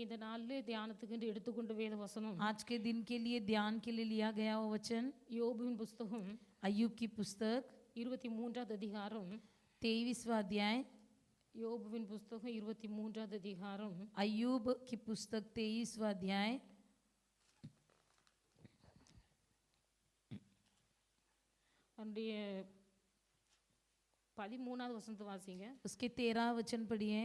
இந்த நாளிலே தியானத்துக்கு எடுத்துக்கொண்ட வேத வசனம் आज के दिन के लिए ध्यान के लिए लिया गया वो वचन யோபுவின் புஸ்தகம் अय्यूब की पुस्तक 23வது அதிகாரம் 23वां अध्याय யோபுவின் புஸ்தகம் 23வது அதிகாரம் अय्यूब की पुस्तक 23वां अध्याय அதனுடைய 13வது வசனத்தை வாசிங்க. उसके 13 वचन पढ़िए.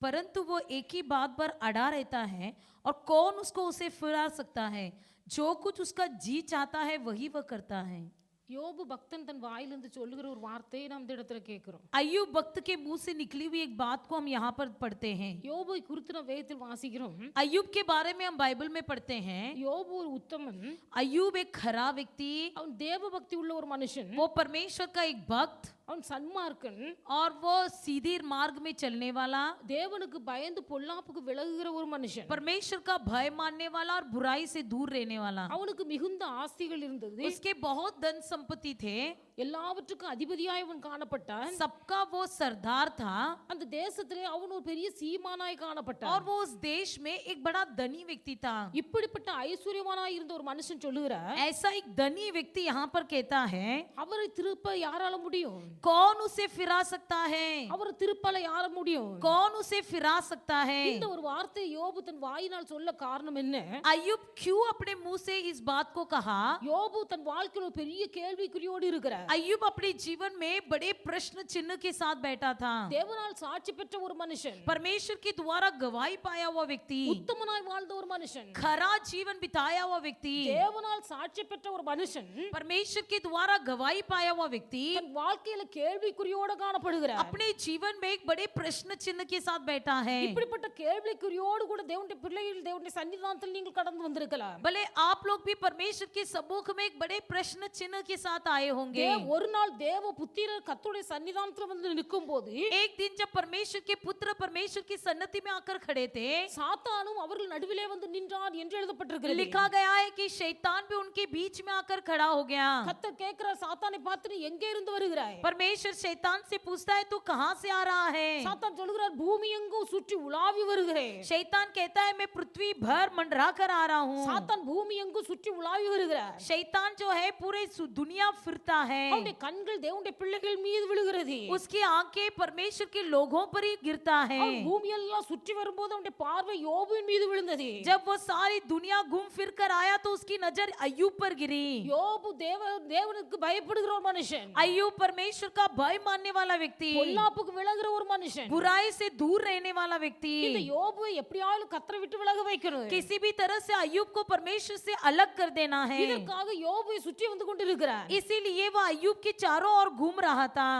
परंतु वो एक ही बात पर अड़ा रहता है और कौन उसको उसे फिरा सकता है. जो कुछ उसका जी चाहता है वही वह करता है. யோபு பக்தன் தன் வாயிலிருந்து சொல்லுகிற ஒரு வார்த்தையை நாம் இந்த இடத்துல கேட்கிறோம். अय्यूब भक्त के मुंह से निकली हुई एक बात को हम यहाँ पर पढ़ते हैं. யோபுவை குறித்து நாம் வேதத்தில் வாசிக்கிறோம். अय्यूब के बारे में हम बाइबल में पढ़ते हैं. யோபு ஒரு உத்தமன். अय्यूब एक खरा व्यक्ति. அவன் தேவ பக்தி உள்ள ஒரு மனுஷன். वो परमेश्वर का एक भक्त. அவன் சன்மார்க்கன். और वो सीधे मार्ग में चलने वाला. தேவனுக்கு பயந்து பொல்லாப்புக்கு விலகுகிற ஒரு மனுஷன். परमेश्वर का भय मानने वाला और बुराई से दूर रहने वाला. அவனுக்கு மிகுந்த ஆஸ்திகள் இருந்தது. उसके बहुत धन संपत्ति थे. எல்லாவற்றுக்கும் அதிபதியாய் அவன் காணப்பட்டான். सबका वो सरदार था. அந்த தேசத்திலே அவன் ஒரு பெரிய சீமானாய் காணப்பட்டான். और वो उस देश में एक बड़ा धनी व्यक्ति था. இப்படிப்பட்ட ஐஸ்வர்யவானாய் இருந்த ஒரு மனுஷன் சொல்லுகிறார். ऐसा एक धनी व्यक्ति यहाँ पर कहता है. அவரை திருப்ப யாரால முடியும்? कौन उसे फिरा सकता है? அவரை திருப்பல யார முடியும்? कौन उसे फिरा सकता है? இந்த ஒரு வார்த்தை யோபு தன் வாயினால் சொல்ல காரணம் என்ன? अय्यूब क्यों अपने मुंह से इस बात को कहा? யோபு தன் வாழ்க்கையில் ஒரு பெரிய கேள்விக்குறியோடு இருக்கிறார். अय्यूब अपने जीवन में बड़े प्रश्न चिन्ह के साथ बैठा था. தேவனால் சாட்சி பெற்ற ஒரு மனுஷன். परमेश्वर के द्वारा गवाही पाया हुआ व्यक्ति. உத்தமனாய் வாழ்ந்த ஒரு மனுஷன். खरा जीवन बिताया हुआ व्यक्ति. தேவனால் சாட்சி பெற்ற ஒரு மனுஷன். परमेश्वर के द्वारा गवाही पाया हुआ व्यक्ति தன் வாழ்க்கையில கேள்விக்குறியோடு காணப்படுகிறார். अपने जीवन में एक बड़े प्रश्न चिन्ह के साथ बैठा है. இப்படிப்பட்ட கேள்விக்குறியோடு கூட தேவனுடைய பிள்ளைகள் தேவனுடைய சன்னிதானத்தில் நீங்கள் கடந்து வந்திருக்கலாம். भले आप लोग भी परमेश्वर के सम्मुख में एक बड़े प्रश्न चिन्ह के साथ आए होंगे. ஒரு நாள் தேவ புத்திரர் கர்த்தருடைய சன்னிதானத்தில் வந்து நிற்கும்போது एक दिन जब परमेश्वर के पुत्र परमेश्वर की सन्निधि में आकर खड़े थे, சாத்தானும் அவர்கள் நடுவிலே வந்து நின்றான் என்று எழுதப்பட்டிருக்கிறது. लिखा गया है कि शैतान भी उनके बीच में आकर खड़ा हो गया. கர்த்தர் கேட்கிறார், சாத்தானை பார்த்து நீ எங்கே இருந்து வருகிறாய்? परमेश्वर शैतान से पूछता है तू कहां से आ रहा है? சாத்தான் சொல்கிறார், பூமி எங்கும் சுற்றி உலாவி வருகிறேன். शैतान कहता है मैं पृथ्वी भर मंडरा कर आ रहा हूं. சாத்தான் பூமி எங்கும் சுற்றி உலாவி வருகிறார். शैतान जो है पूरे दुनिया फिरता है. அவனுடைய கண்கள் தேவனுடைய பிள்ளைகள் மீது விழுகிறது. उसकी आंखें परमेश्वर के लोगों पर ही गिरता है. அவன் பூமி எல்லாம் சுற்றி வரும்போது அவனுடைய பார்வை யோபுவின் மீது விழுந்தது. जब वो सारी दुनिया घूम फिर कर आया तो उसकी नजर अय्यूब पर गिरी. யோபு தேவனுக்கு பயப்படுகிற ஒரு மனுஷன். अय्यूब परमेश्वर का भय मानने वाला व्यक्ति. பொல்லாப்புக்கு விலகுற ஒரு மனுஷன். बुराई से दूर रहने वाला व्यक्ति. இந்த யோபுவை எப்படியாவது கர்த்தரை விட்டு விலக வைக்கணும். किसी भी तरह से अय्यूब को परमेश्वर से अलग कर देना है. இதற்காக யோபுவை சுற்றி வந்து கொண்டிருக்கிறார். इसीलिए वो अय्यूब के चारों ओर घूम रहा था.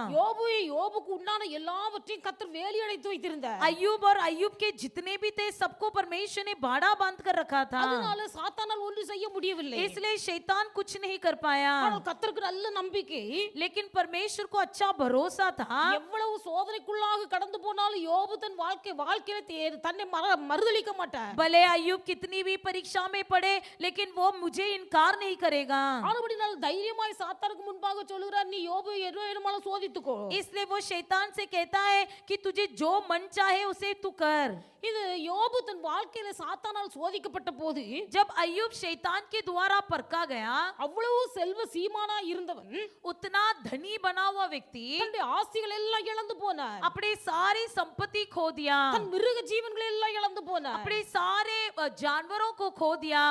யோபுக்கு உண்டான எல்லாவற்றையும் கர்த்தர் வேலி அடைத்து வைத்திருந்தார். अय्यूब और अय्यूब के जितने भी थे सबको परमेश्वर ने बाड़ा बांध कर रखा था. அதனால சாத்தானால் ஒன்றும் செய்ய முடியவில்லை. इसलिए शैतान कुछ नहीं कर पाया. ஆனால் கர்த்தருக்கு நல்ல நம்பிக்கை. लेकिन परमेश्वर को अच्छा भरोसा था. எவ்வளவு சோதனைக்குள்ளாக கடந்து போனாலும் யோபு தன் வாழ்க்கையில தன்னை மறுதலிக்க மாட்டார். भले अय्यूब कितनी भी परीक्षा में पड़े लेकिन वो मुझे इनकार नहीं करेगा. ஆனபடியால் தைரியமாய் சாத்தானுக்கு முன்பாக சொல்கிறார், நீ யோபு என்னமாலும் சோதித்துக்கோ. इसलिए वो शैतान से कहता है कि तुझे जो मन चाहे उसे तू कर. இது யோபு தன் வாழ்க்கையில சாத்தானால் சோதிக்கப்பட்ட போது जब अय्यूब शैतान के द्वारा परखा गया, அவ்வளவு செல்வ சீமானா இருந்தவன், उतना धनी बना हुआ व्यक्ति தன்னுடைய ஆஸ்திகள் எல்லாம் இழந்து போனார். अपने सारी संपत्ति खो दिया. தன் மிருக ஜீவன்கள் எல்லாம் இழந்து போனார். अपने सारे जानवरों को खो दिया.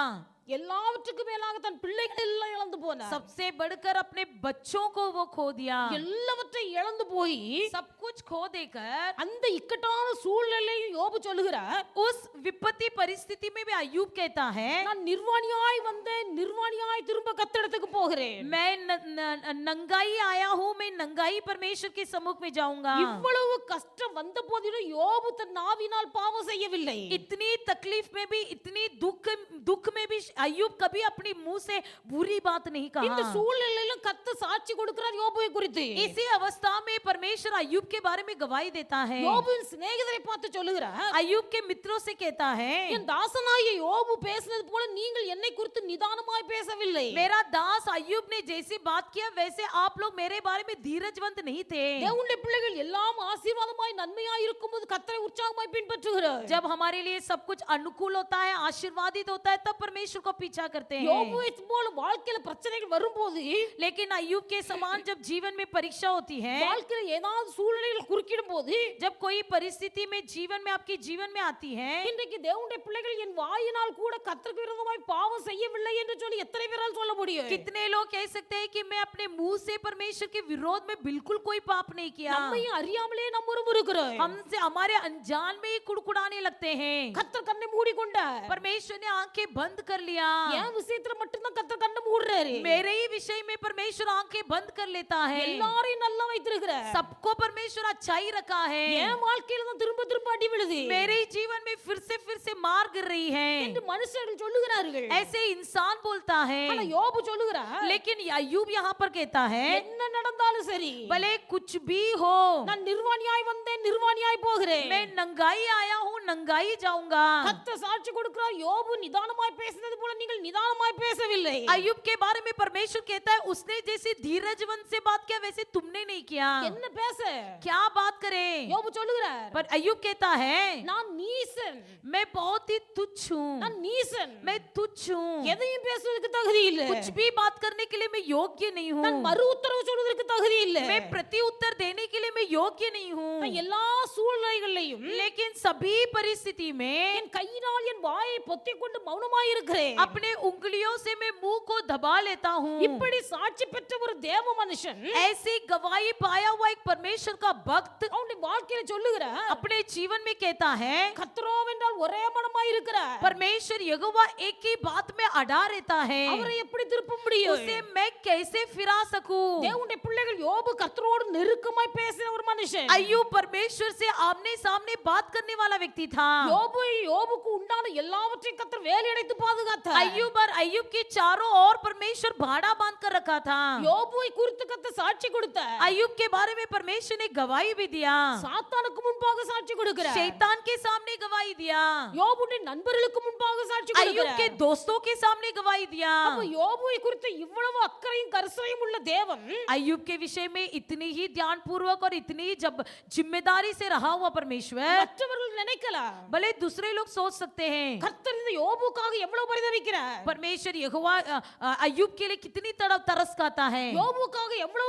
எல்லாவற்றுக்கும் மேலாக தன் பிள்ளைகள் எல்லாம் இழந்து போனார். सबसे बढ़कर अपने बच्चों को वो खो दिया. எல்லாவற்றையும் இழந்து போய் सब कुछ खो देकर அந்த இக்கட்டான சூழ்நிலையில் யோபு சொல்லுகிறார், उस विपत्ति परिस्थिति में भी अय्यूब कहता है நான் நிர்வாணியாய் வந்தேன், நிர்வாணியாய் திரும்ப கர்த்தரிடத்துக்கு போகிறேன். मैं नंगाई आया हूँ, मैं नंगाई परमेश्वर के सम्मुख में जाऊंगा. இவ்வளவு கஷ்டம் வந்த போதிலும் யோபு தன் நாவினால் பாவம் செய்யவில்லை. इतनी तकलीफ में भी, इतनी दुख में भी अय्यूब कभी अपनी मुंह से बुरी बात नहीं இந்த कहा। சூழ்நிலையிலும் கர்த்தர் சாட்சி கொடுக்கிறார் யோபுவை குறித்து. इसी अवस्था में परमेश्वर अय्यूब के बारे में गवाही देता है। யோபுவின் சிநேகிதரை பார்த்து சொல்லுகிறார், अय्यूब के मित्रों से कहता है, என் தாசனாகிய யோபு பேசினது போல நீங்கள் என்னை குறித்து நிதானமாய் பேசவில்லை. मेरा दास अय्यूब ने जैसी बात किया वैसे आप लोग मेरे बारे में धीरजवंत नहीं थे। தேவனுடைய பிள்ளைகள் எல்லாம் ஆசீர்வாதமாய் நன்மையாய் இருக்கும்போது கர்த்தரை உற்சாகமாய் பின்பற்றுகிறார். जब हमारे लिए सब कुछ अनुकूल होता है, आशीर्वादित होता है, तब परमेश्वर को पीछा करते हैं। யோபுவை போல வாழ்க்கையில பிரச்சனைகள் வரும்போது, लेकिन अय्यूब के समान जब जीवन में परीक्षा होती है, வாழ்க்கையில ஏதாவது சூழ்நிலைகள் குறுக்கிடும் போது, जब कोई परिस्थिति में जीवन में आपके जीवन में आती है, இன்றைக்கு தேவனுடைய பிள்ளைகள் என் வாயினால் கூட கர்த்தருக்கு விரோதமாய் பாவம் செய்யவில்லை என்று சொல்லி எத்தனை பேரால் சொல்ல முடியும்? कितने लोग कह सकते हैं कि मैं अपने मुंह से परमेश्वर के विरोध में बिल्कुल कोई पाप नहीं किया। நம்மையும் அறியாமலே நம்ம முறுமுறுக்கிறோம். हमसे हमारे अनजान में ही कुड़कुड़ाने लगते हैं। கர்த்தர் கண்ணை மூடிக்கொண்டார். परमेश्वर ने आंखें बंद कर लिया। என் விஷயத்துல மட்டும்தான் கர்த்தர் கண்ணை மூடுறாரு. मेरे ही विषय में परमेश्वर आंखें बंद कर लेता है। எல்லாரையும் நல்லா வைத்திருக்கிறார். सबको परमेश्वर अच्छाई रखा है। என் வாழ்க்கையில தான் திரும்ப திரும்ப அடி விழுது मेरे ही जीवन में फिर से मार गिर रही है, என்று மனுஷர்கள் சொல்லுகிறார்கள். ऐसे इंसान बोलता है। ஆனா யோபு சொல்லுகிறார், लेकिन अय्यूब यहाँ पर कहता है, என்ன நடந்தாலும் சரி, भले कुछ भी हो, நான் நிர்வாணியாய் வந்தேன், நிர்வாணியாய் போகிறேன். मैं नंगाई आया हूँ, नंगाई जाऊंगा। கர்த்தர் சாட்சி கொடுக்கிறார், யோபு நிதானமாய் பேசினது போல நீங்கள் நிதானமாய் பேசவில்லை. अय्यूब के बारे में परमेश्वर कहता है, उसने जैसे धीरजवंत से बात किया वैसे तुमने नहीं किया। என்ன பேச? क्या बात करे? யோபு சொல்லுகிறார், पर अय्यूब कहता है, நான் நீசன், मैं बहुत ही तुच्छ हूँ, நான் நீசன், मैं तुच्छ हूँ, எதையும் பேசுவதற்கு தகுதி இல்லை. कुछ भी बात करने के लिए मैं योग्य नहीं हूँ, நான் மறு உத்தரவு சொல்வதற்கு தகுதி இல்லை. मैं प्रति उत्तर देने के लिए मैं योग्य नहीं हूँ। நான் எல்லா சூழ்நிலைகளிலும் लेकिन सभी परिस्थिति में என் கையினால் என் வாயை பொத்திக் கொண்டு மௌனமாய் இருக்கிறேன். अपने उंगलियों से मैं मुंह को दबा लेता हूँ। இப்படி சாட்சி பெற்ற ஒரு தேவ மனுஷன் ऐसी गवाही पाया हुआ एक परमेश्वर का भक्त அவனுடைய வாழ்க்கையில சொல்லுகிறார், अपने जीवन में कहता है, கர்த்தரோவென்றால் ஒரே மனமாய் இருக்கிறார். परमेश्वर यहोवा एक ही बात में अड़ा रहता है, அவரை எப்படி திருப்ப முடியும்? उसे मैं कैसे फिरा सकूं? தேவனுடைய பிள்ளைகள் யோபு கர்த்தரோடு நெருக்கமாய் பேசின ஒரு மனுஷன். अय्यूब परमेश्वर से आमने सामने बात करने वाला व्यक्ति था। யோபுக்கு உண்டான எல்லாவற்றையும் கர்த்தர் வேலையடைத்து பாதுகாத்தார். अय्यूब के चारों ओर परमेश्वर भाड़ा बांध कर रखा था। யோபுவை குறித்து கர்த்தர் சாட்சி கொடுத்தார். अय्यूब के बारे में परमेश्वर ने गवाही भी दिया, சாத்தானுக்கு முன்பாக சாட்சி கொடுக்கிறார். शैतान के सामने गवाही दिया, யோபுடைய நண்பர்களுக்கு முன்பாக சாட்சி अय्यूब के கொடுக்கிறார். दोस्तों के सामने गवाही दिया। அப்ப யோபுவை குறித்து இவ்வளவு அக்கறையும் கரிசனையும் உள்ள தேவன் अय्यूब के विषय में इतनी ही ध्यान पूर्वक और इतनी ही जब जिम्मेदारी से रहा हुआ परमेश्वर, மற்றவர்கள் நினைக்கலாம், भले दूसरे लोग सोच सकते हैं கர்த்தர் இந்த யோபுக்காக எவ்வளவு பரிதவிக்கிறார், परमेश्वर यहोवा अय्यूब के लिए कितनी तड़प तरस खाता है, யோபுக்காக எவ்வளவு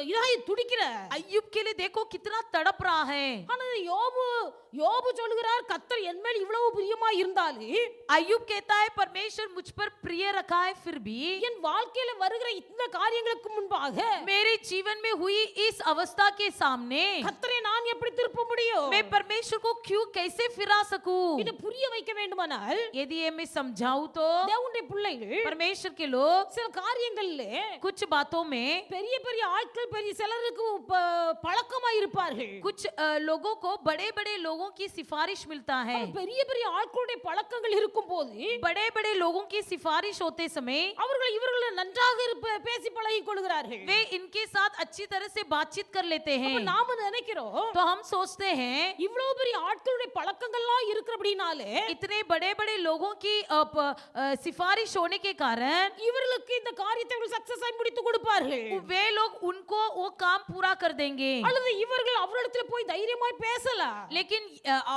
இதாய் துடிக்கிறார். अय्यूब के लिए देखो कितना तड़प रहा है। ஆனா யோபு சொல்லுகிறார், கர்த்தர் என் மேல் இவ்வளவு பிரியமாய் இருந்தாலும் अय्यूब कहता है, परमेश्वर मुझ पर प्रिय रखा है, फिर भी என் வாழ்க்கையில வருகிற இந்த காரியங்களுக்கு முன்பாக मेरे जीवन में हुई इस अवस्था के सामने கர்த்தரை நான் எப்படி திருப்ப முடியும்? मैं परमेश्वर को क्यों कैसे फिरा सकूं? இதை புரிய வைக்க வேண்டுமானால் यदि ये मैं समझाऊं तो தேவனுடைய பிள்ளைகள் परमेश्वर के लोग சில காரியங்கள்ல कुछ बातों में பெரிய பெரிய ஆட்கள் பெரிய சிலருக்கு பழக்கமாய் இருப்பார்கள். कुछ लोगों को बड़े बड़े लोगों की सिफारिश मिलता है। பெரிய பெரிய ஆட்களுடைய பழக்கங்கள் இருக்கும் போது बड़े बड़े लोगों की सिफारिश होते समय அவர்கள் இவர்களை நன்றாக பேசி பழகிக் கொள்கிறார்கள். वे इनके साथ अच्छी तरह से बातचीत कर लेते हैं। அப்ப நாம நினைக்கிறோம், तो हम सोचते हैं இவ்வளவு பெரிய ஆட்களுடைய பழக்கங்கள்லாம் இருக்கிறபடினாலே इतने बड़े बड़े लोगों की सिफारिश होने के कारण இவர்களுக்கு இந்த காரியத்தை சக்சஸ் ஆகி முடித்து கொடுப்பார்கள். वे लोग उनको वो काम पूरा कर देंगे, அல்லது இவர்கள் அவரிடத்தில் போய் தைரியமாய் பேசலாம். लेकिन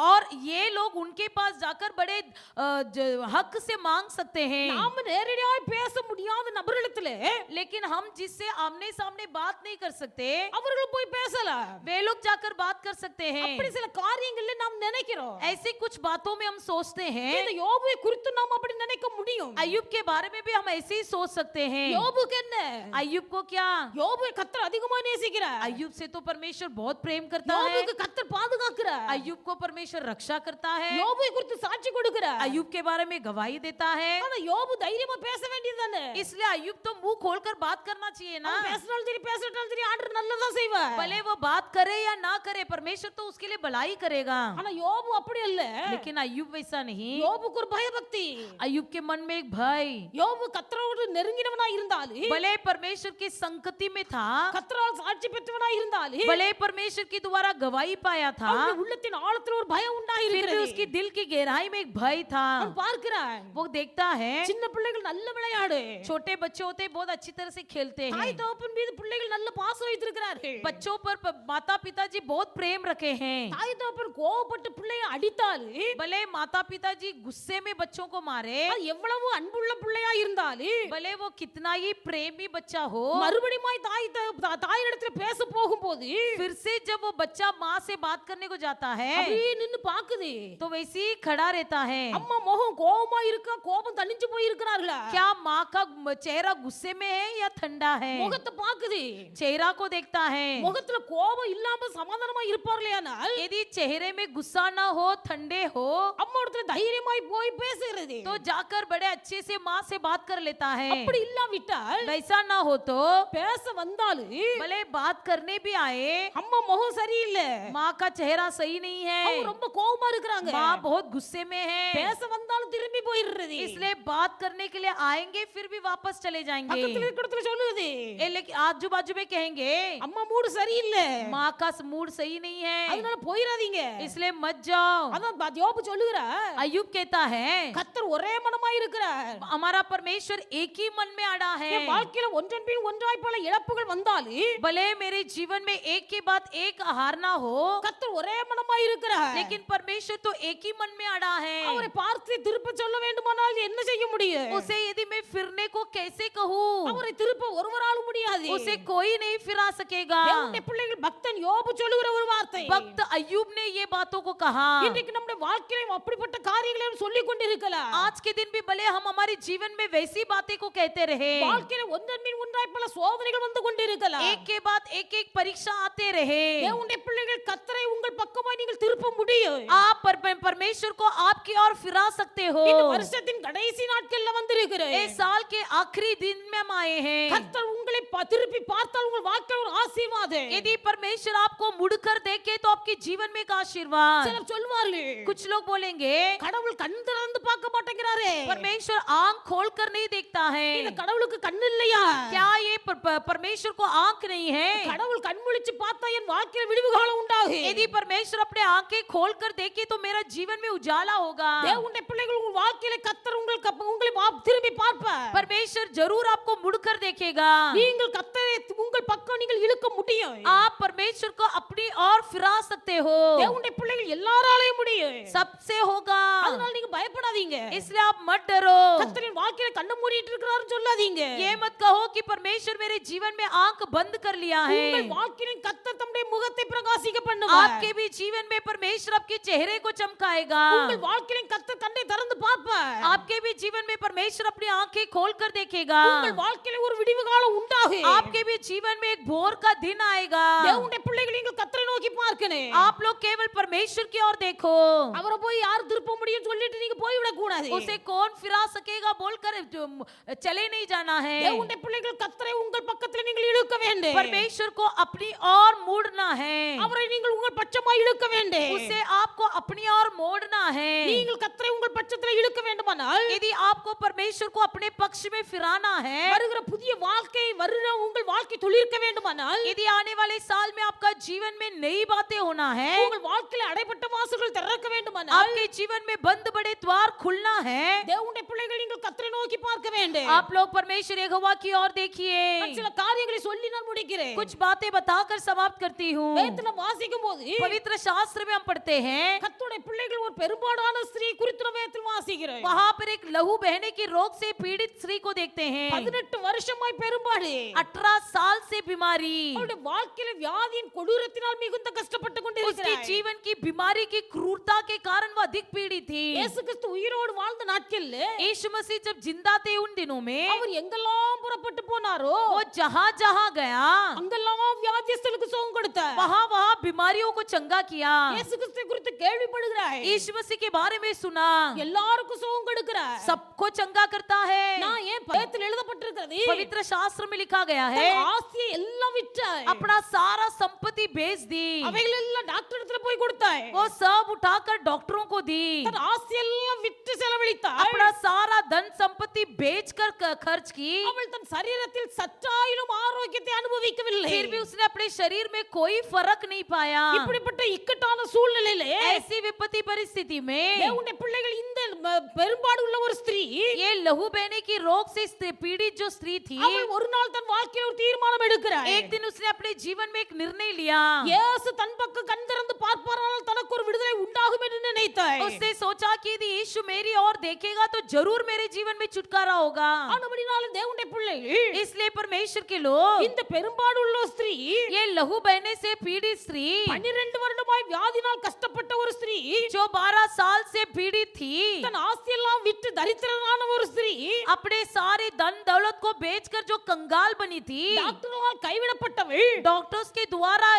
और ये लोग उनके पास जाकर बड़े हक से मांग सकते हैं। நாம நேரடியாய் பேச முடியாத நபர்களிடத்தில் लेकिन हम जिससे आमने सामने बात नहीं कर सकते, அவர்கள் போய் பேசலாம். वे लोग जाकर बात कर सकते हैं। அப்படி சில காரியங்கள்ல நாம் நினைக்கிறோம், ऐसी कुछ बातों में हम सोचते हैं। இந்த யோபுவை குறித்து நாம் அப்படி நினைக்க முடியும். अय्यूब के बारे में भी हम ऐसे ही सोच सकते हैं। யோபுக்கு என்ன? अय्यूब को क्या? யோபுவை கர்த்தர் அதிகமாக நேசிக்கிறார். अय्यूब से तो परमेश्वर बहुत प्रेम करता है। யோபுக்கு கர்த்தர் பாதுகாக்கிறார். अय्यूब को परमेश्वर रक्षा करता है। யோபுவை குறித்து சாட்சி கொடுக்கிறார். अय्यूब के बारे में गवाही देता है। ஆனா யோபு தைரியமா பேச வேண்டியதுதானே? इसलिए अय्यूब तो मुंह खोलकर बात करना चाहिए ना। பேசினாலும் சரி பேசட்டாலும் சரி ஆண்டவர் நல்லதா செய்வார். भले वो बात करे या ना करे, करे परमेश्वर तो उसके लिए भलाई करेगा। ஆனா யோபு அப்படி அல்ல. लेकिन अय्यूब वैसा नहीं। யோபுக்கு ஒரு பயபக்தி. अय्यूब के मन में एक भय, யோபு கர்த்தரோடு நெருங்கினவனாய் இருந்தாலும், भले परमेश्वर की संगति में था, கர்த்தரால் சாட்சி பெற்றவனாய் இருந்தாலும், भले परमेश्वर की द्वारा गवाही पाया था, அவனுடைய உள்ளத்தின் ஆழத்தில் ஒரு பயம் फिर भी உண்டாயிருக்கிறது. उसकी दिल की गहराई में एक भय था। அவன் பார்க்கிறான், वो देखता है சின்ன பிள்ளைகள் நல்ல விளையாடு, छोटे बच्चे होते हैं, बहुत अच्छी तरह से खेलते हैं, தாய் தகப்பன் மீது பிள்ளைகள் நல்ல பாசம் வைத்திருக்கிறார்கள். बच्चों पर माता पिताजी बहुत प्रेम रखे हैं। தாய் தகப்பன் கோபப்பட்டு பிள்ளையை அடித்தாலும், भले माता पिताजी गुस्से में बच्चों को मारे, அது எவ்வளவு அன்புள்ள பிள்ளையா இருந்தாலும், भले वो कितना ही प्रेमी बच्चा हो, மறுபடியும் தாயிடத்துல பேச போகும்போது फिर से जब वो बच्चा माँ से बात करने को जाता है அப்படியே நின்னு பாக்குது. तो वैसे ही खड़ा रहता है। அம்மா முகம் கோபமா இருக்கா, கோபம் தணிஞ்சு போய் இருக்கிறார்களா? क्या माँ का चेहरा गुस्से में है या ठंडा है? முகத்தை பாக்குது. चेहरा को देखता है। முகத்துல கோபம் இல்லாம சமாதானமா இருப்பார்களேனால், यदि चेहरे में गुस्सा ना हो, ठंडे हो, அம்மா இடத்துல தைரியமாய் போய் பேசுகிறது. तो जाकर बड़े अच्छे से माँ से बात कर लेता है। அப்படி இல்லாவிட்டால், वैसा ना हो तो பேச வந்தாலும் भले बात करने भी आए, அம்மா முகம் சரியில்லை, माँ का चेहरा सही नहीं அவங்க है, ரொம்ப கோபமா இருக்கிறாங்க, माँ बहुत गुस्से में है, பேச வந்தாலும் திரும்பி போயிடுறது. इसलिए बात करने के लिए आएंगे फिर भी वापस चले जाएंगे। பக்கத்துல இருக்கிறதுல சொல்லுது, लेकिन आजू बाजू में कहेंगे அம்மா மூடு சரியில்லை, माँ का मूड सही नहीं है, அதனால போயிடாதீங்க. इसलिए मत जाओ। அதான் யோபு சொல்லுகிறார், अय्यूब कहता है கர்த்தர் ஒரே மனமாய் இருக்கிறார். हमारा परमेश्वर एक ही मन में अड़ा है। என் வாழ்க்கையில ஒன்றன் பின் ஒன்றாய் பல இழப்புகள் வந்தாலும், भले मेरे जीवन में एक के बाद एक हारना हो, கர்த்தர் ஒரே மனமாய் இருக்கிறார். लेकिन परमेश्वर तो एक ही मन में अड़ा है। அவரை பார்த்து திருப்ப சொல்ல வேண்டுமானால் என்ன செய்ய முடியும்? उसे यदि मैं फिरने को कैसे कहूँ, அவரை திருப்ப ஒருவராலும் முடியாது. उसे कोई नहीं फिरा सकेगा। தேவனுடைய பிள்ளைகள் பக்தன் யோபு சொல்லுகிற ஒரு வார்த்தை, भक्त अय्यूब ने ये बातों को कहा। இன்றைக்கு நம்முடைய வாழ்க்கையில அப்படிப்பட்ட காரியங்களை சொல்லிக் கொண்டிருக்கலாம். आज के दिन भी भले हम हमारे जीवन में वैसी बातें को कहते रहे, வாழ்க்கையில ஒன்றன் பின் ஒன்றாய் பல சோதனைகள் வந்து கொண்டிருக்கலாம். एक के बाद एक एक परीक्षा आते रहे, தேவனுடைய பிள்ளைகள் கர்த்தரை உங்கள் பக்கமாய் நீங்கள் திருப்ப முடியும். आप परमेश्वर को आपकी ओर फिरा सकते हो। இந்த வருஷத்தின் கடைசி நாட்கள்ல வந்திருக்கிறேன். इस साल के आखिरी दिन में हम आए हैं। கர்த்தர் உங்களை திருப்பி பார்த்தால் உங்கள் வாழ்க்கையில் ஒரு ஆசீர்வாதம். यदि परमेश्वर आपको मुड़कर देखे तो आपके जीवन में एक आशीर्वाद। சிலர் சொல்வார்கள், कुछ लोग बोलेंगे கடவுள் கண் திறந்து பார்க்க மாட்டேங்கிறாரே, परमेश्वर आंख खोलकर नहीं देखता है। இந்த கடவுளுக்கு கண் இல்லையா? क्या ये परमेश्वर को आंख नहीं है? கடவுள் கண் முழிச்சு பார்த்தா என் வாழ்க்கையில் விடிவு காலம் உண்டாகும். यदि परमेश्वर अपने आंखें खोलकर देखे तो मेरा जीवन में उजाला होगा। தேவனுடைய பிள்ளைகள் உங்கள் வாழ்க்கையில கர்த்தர் உங்களை திரும்பி பார்ப்பார். परमेश्वर जरूर आपको मुड़कर देखेगा। நீங்கள் கர்த்தரை உங்கள் பக்கம் நீங்கள் இழுக்க முடியும். आप परमेश्वर को अपनी ओर फिरा सकते हो। தேவனுடைய பிள்ளைகள் எல்லாராலையும் முடியும். सबसे होगा, அதனால நீங்க பயப்படாதீங்க. इसलिए आप मत डरो। கர்த்தரின் வாழ்க்கையில கண்ணு மூடிட்டு இருக்கிறாருன்னு சொல்லாதீங்க. ये मत कहो कि परमेश्वर मेरे जीवन में आंख बंद कर लिया है। உங்கள் வாழ்க்கையில கர்த்தர் தம்முடைய முகத்தை பிரகாசிக்க பண்ணுவார். आपके भी जीवन में परमेश्वर आपके चेहरे को चमकाएगा। உங்கள் வாழ்க்கையில கர்த்தர் கண்ணை திறந்து பார்ப்பார். आपके भी जीवन में परमेश्वर अपनी आंखें खोलकर देखेगा। உங்கள் வாழ்க்கையில ஒரு விடிவு காலம் உண்டாகும். आपके भी जीवन में एक भोर का दिन आएगा। தேவனுடைய பிள்ளைகள் நீங்கள் கர்த்தரை நோக்கி பார்க்கணும். आप लोग केवल परमेश्वर की ओर देखो। அவரை போய் யார் திருப்ப முடியும் சொல்லிட்டு நீங்க போய் விட கூடாது. उसे कौन फिरा सकेगा बोलकर चले नहीं जाना है। தேவனுடைய பிள்ளைகள் கர்த்தரை உங்கள் பக்கத்துல நீங்கள் இழுக்க வேண்டும். परमेश्वर को अपनी ओर मोड़ना है। அவரை நீங்கள் உங்கள் பட்சமாய் இழுக்க வேண்டும். उसे आपको अपनी ओर मोड़ना है। நீங்கள் கர்த்தரை உங்கள் பட்சத்துல இழுக்க வேண்டுமானால், यदि आपको परमेश्वर को अपने पक्ष में फिराना है, வருகிற புதிய வாழ்க்கை வருகிற உங்கள் வாழ்க்கை துளிர்க்க வேண்டுமானால், यदि आने वाले साल में आपका जीवन में नई बातें होना है, உங்கள் வாழ்க்கையில அடைபட்ட வாசல்கள் திறக்க வேண்டுமானால், आपके जीवन में बंद बड़े द्वार खुलना है, தேவனுடைய பிள்ளைகள் நீங்கள் கர்த்தரை நோக்கி பார்க்க வேண்டும். आप लोग परमेश्वर यहोवा की ओर देखिए। நான் சில காரியங்களை சொல்லி நான் முடிக்கிறேன். कुछ बातें बताकर समाप्त करती हूँ। வேதத்துல வாசிக்கும் போது पवित्र शास्त्र में हम पढ़ते हैं, கர்த்தருடைய பிள்ளைகள் ஒரு பெரும்பாடான ஸ்திரீ குறித்து நம்ம வேதத்தில் வாசிக்கிறோம். वहाँ पर एक लहू बहने की रोग से पीड़ित स्त्री को देखते हैं। 18 வருஷமாய் பெரும்பாடு, 18 साल से बीमारी, அவளுடைய வாழ்க்கையில வியாதியின் கொடூரத்தினால் மிகுந்த கஷ்டப்பட்டு उसकी கொண்டிருக்கிறார். जीवन की बीमारी की क्रूरता के कारण वह अधिक पीड़ित थी। இயேசு கிறிஸ்து உயிரோடு வாழ்ந்த நாட்கள்ல यीशु मसीह जब जिंदा थे उन दिनों में அவர் எங்கெல்லாம் புறப்பட்டு போனாரோ वो जहाँ जहाँ गया அங்கெல்லாம் வியாதியஸ்தலுக்கு சுகம் கொடுத்தார். वहाँ वहाँ बीमारियों को चंगा किया, இயேசு கிறிஸ்துவை குறித்து கேள்விப்படுகிறாய், यीशु मसीह के बारे में सुना, எல்லாருக்கும் சுகம் கொடுக்கிறாய். सबको चंगा करता है। நான் ஏன் வேதத்தில் எழுதப்பட்டிருக்கிறது, पवित्र शास्त्र में लिखा गया है, தன் ஆஸ்தியை எல்லாம் விற்றாய், अपना सारा संपत्ति बेच दी, அவைகள் எல்லாம் டாக்டர் இடத்துல போய் கொடுத்தாய், वो सब उठाकर डॉक्टरों को दी, தன் ஆஸ்தி எல்லாம் விற்று செலவழித்தாய், अपना सारा धन संपत्ति बेचकर खर्च की, அவள் தன் சரீரத்தில் சற்றாயிலும் ஆரோக்கியத்தை அனுபவிக்கவில்லை. फिर भी उसने अपने शरीर में कोई फर्क नहीं पाया। இப்படிப்பட்ட இக்கட்டான சூழ்நிலையிலே ऐसी विपत्ति परिस्थिति में தேவனுடைய பிள்ளைகள் இந்த பெரும்பாடு உள்ள ஒரு ஸ்திரீ, ये लहू बहने की रोग से पीड़ित जो स्त्री थी, அவள் ஒரு நாள் தன் வாழ்க்கையில் ஒரு தீர்மானம் எடுக்கிறாள். एक दिन उसने अपने जीवन में एक निर्णय लिया। இயேசு தன் பக்கம் கண் திறந்து பார்ப்பாரானால் தனக்கு ஒரு விடுதலை உண்டாகும் என்று நினைத்தாய். उसने सोचा कि यदि यीशु मेरी ओर देखेगा तो जरूर मेरे जीवन में छुटकारा होगा। ஆனபடினாலும் தேவனுடைய பிள்ளைகள் इसलिए परमेश्वर के लोग இந்த பெரும்பாடு உள்ள ஸ்திரீ, ये लहू बहने से पीड़ित स्त्री, 12 வருடமாய் வியாதினால் கஷ்டப்பட்ட ஒரு ஸ்திரீ, जो 12 साल से पीड़ित थी, தன் ஆஸ்தியெல்லாம் விற்று தரித்திரனான ஒரு ஸ்திரீ, अपने सारे धन दौलत को बेचकर जो कंगाल बनी थी, டாக்டர்களால் கைவிடப்பட்டவள், डॉक्टर्स के द्वारा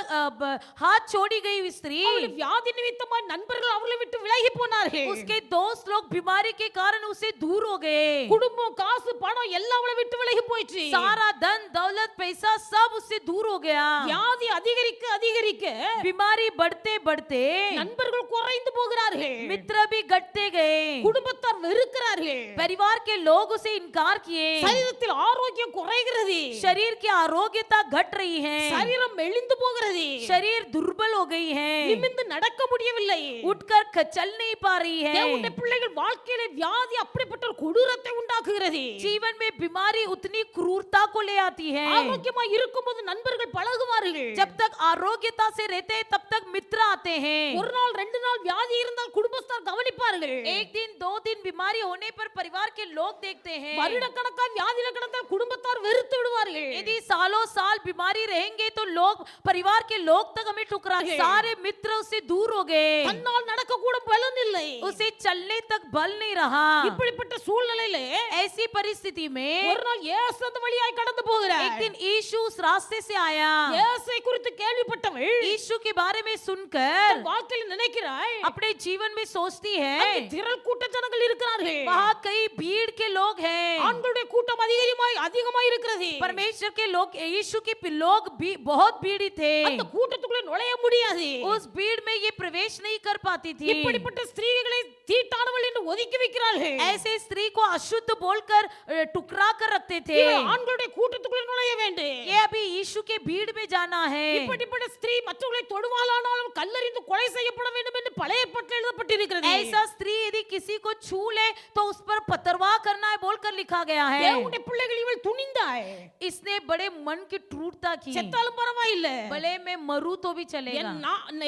हाथ छोड़ी गई हुई स्त्री, அவளுடைய வியாதி நிமித்தமாய் நண்பர்கள் அவளை விட்டு விலகி போனார்கள். उसके दोस्त लोग बीमारी के कारण उससे दूर हो गए, குடும்பம் காசு பணம் எல்லாம் அவளை விட்டு விலகி போயிடுச்சு. सारा धन दौलत पैसा सब उससे दूर हो गया। வியாதி அதிகரிக்க அதிகரிக்க बीमारी बढ़ते बढ़ते நண்பர்கள் குறைந்து போகிறார்கள், मित्र भी घटते गए, குடும்பத்தார் வெறுக்கிறார்கள், परिवार के लोग उसे इनकार किए, சரீரத்தில் ஆரோக்கியம் குறைகிறது, शरीर की आरोग्यता घट रही है, சரீரம் மெலிந்து போகிறது, शरीर दुर्बल हो गई है, நிமிர்ந்து நடக்க முடியவில்லை. उठकर चल नहीं पा रही है। தேவனுடைய பிள்ளைகள் வாழ்க்கையிலே வியாதி அப்படிப்பட்ட ஒரு கொடூரத்தை உண்டாக்குகிறது. जीवन में बीमारी उतनी क्रूरता को ले आती है। ஆரோக்கியமாய் இருக்கும்போது நண்பர்கள் பழகுவார்கள், जब तक आरोग्यता से रहते हैं तब तक मित्र आते हैं। ஒரு நாள் 2 நாள் வியாதி இருந்தால் குடும்பஸ்தார் கவனிப்பார்கள், एक दिन 2 दिन बीमारी होने पर परिवार के लोग देखते हैं। வருடக்கணக்காக வியாதியில கிடந்தால் குடும்பத்தார் வெறுத்து விடுவார்கள். यदि सालों साल बीमारी रहेंगे तो लोग परिवार के लोग तक हमें ठुकरा, सारे मित्र उससे दूर हो गए, தன்னால் நடக்க கூட பலன் இல்லை. उसे चलने तक बल नहीं रहा। இப்படிப்பட்ட சூழ்நிலையிலே ऐसी परिस्थिति में ஒரு நாள் இயேசு அந்த வழியாய் கடந்து போகிறார். एक दिन यीशु उस रास्ते से आया। இயேசுவை குறித்து கேள்விப்பட்டவள் यीशु के बारे में सुनकर தன் வாழ்க்கையில் நினைக்கிறாய், अपने जीवन में सोचती है, அங்கே திரள் கூட்ட ஜனங்கள் இருக்கிறார்கள், वहाँ कई भीड़ के लोग हैं, ஆண்களுடைய கூட்டம் அதிகமாய் இருக்கிறது, परमेश्वर के लोग, यीशु के लोग भी बहुत भीड़ थे, அந்த கூட்டத்துக்குள்ளே நுழைய முடியாது. उस भीड़ में ये प्रवेश नहीं कर पाती थी। இப்படிப்பட்ட ஸ்திரீகளை தீட்டானவள் என்று ஒதுக்கி வைக்கிறார்கள். ऐसे स्त्री को अशुद्ध बोलकर टुकरा कर रखते थे। இவள் ஆண்களுடைய கூட்டத்துக்குள்ளே நுழைய வேண்டும். ये अभी यीशु के भीड़ में जाना है। இப்படிப்பட்ட ஸ்திரீ மற்றவர்களை தொடுவாளானாலும் கல்லறிந்து கொலை செய்யப்பட வேண்டும் என்று பழைய ஏற்பாட்டில் எழுதப்பட்டிருக்கிறது. ऐसा स्त्री यदि किसी को छू ले तो उस पर पथरवाह करना है बोलकर लिखा गया है। தேவனுடைய பிள்ளைகள் இவள் துணிந்தாய், इसने बड़े मन की क्रूरता की, செத்தாலும் பரவாயில்லை, भले मैं मरूं तो भी चलेगा,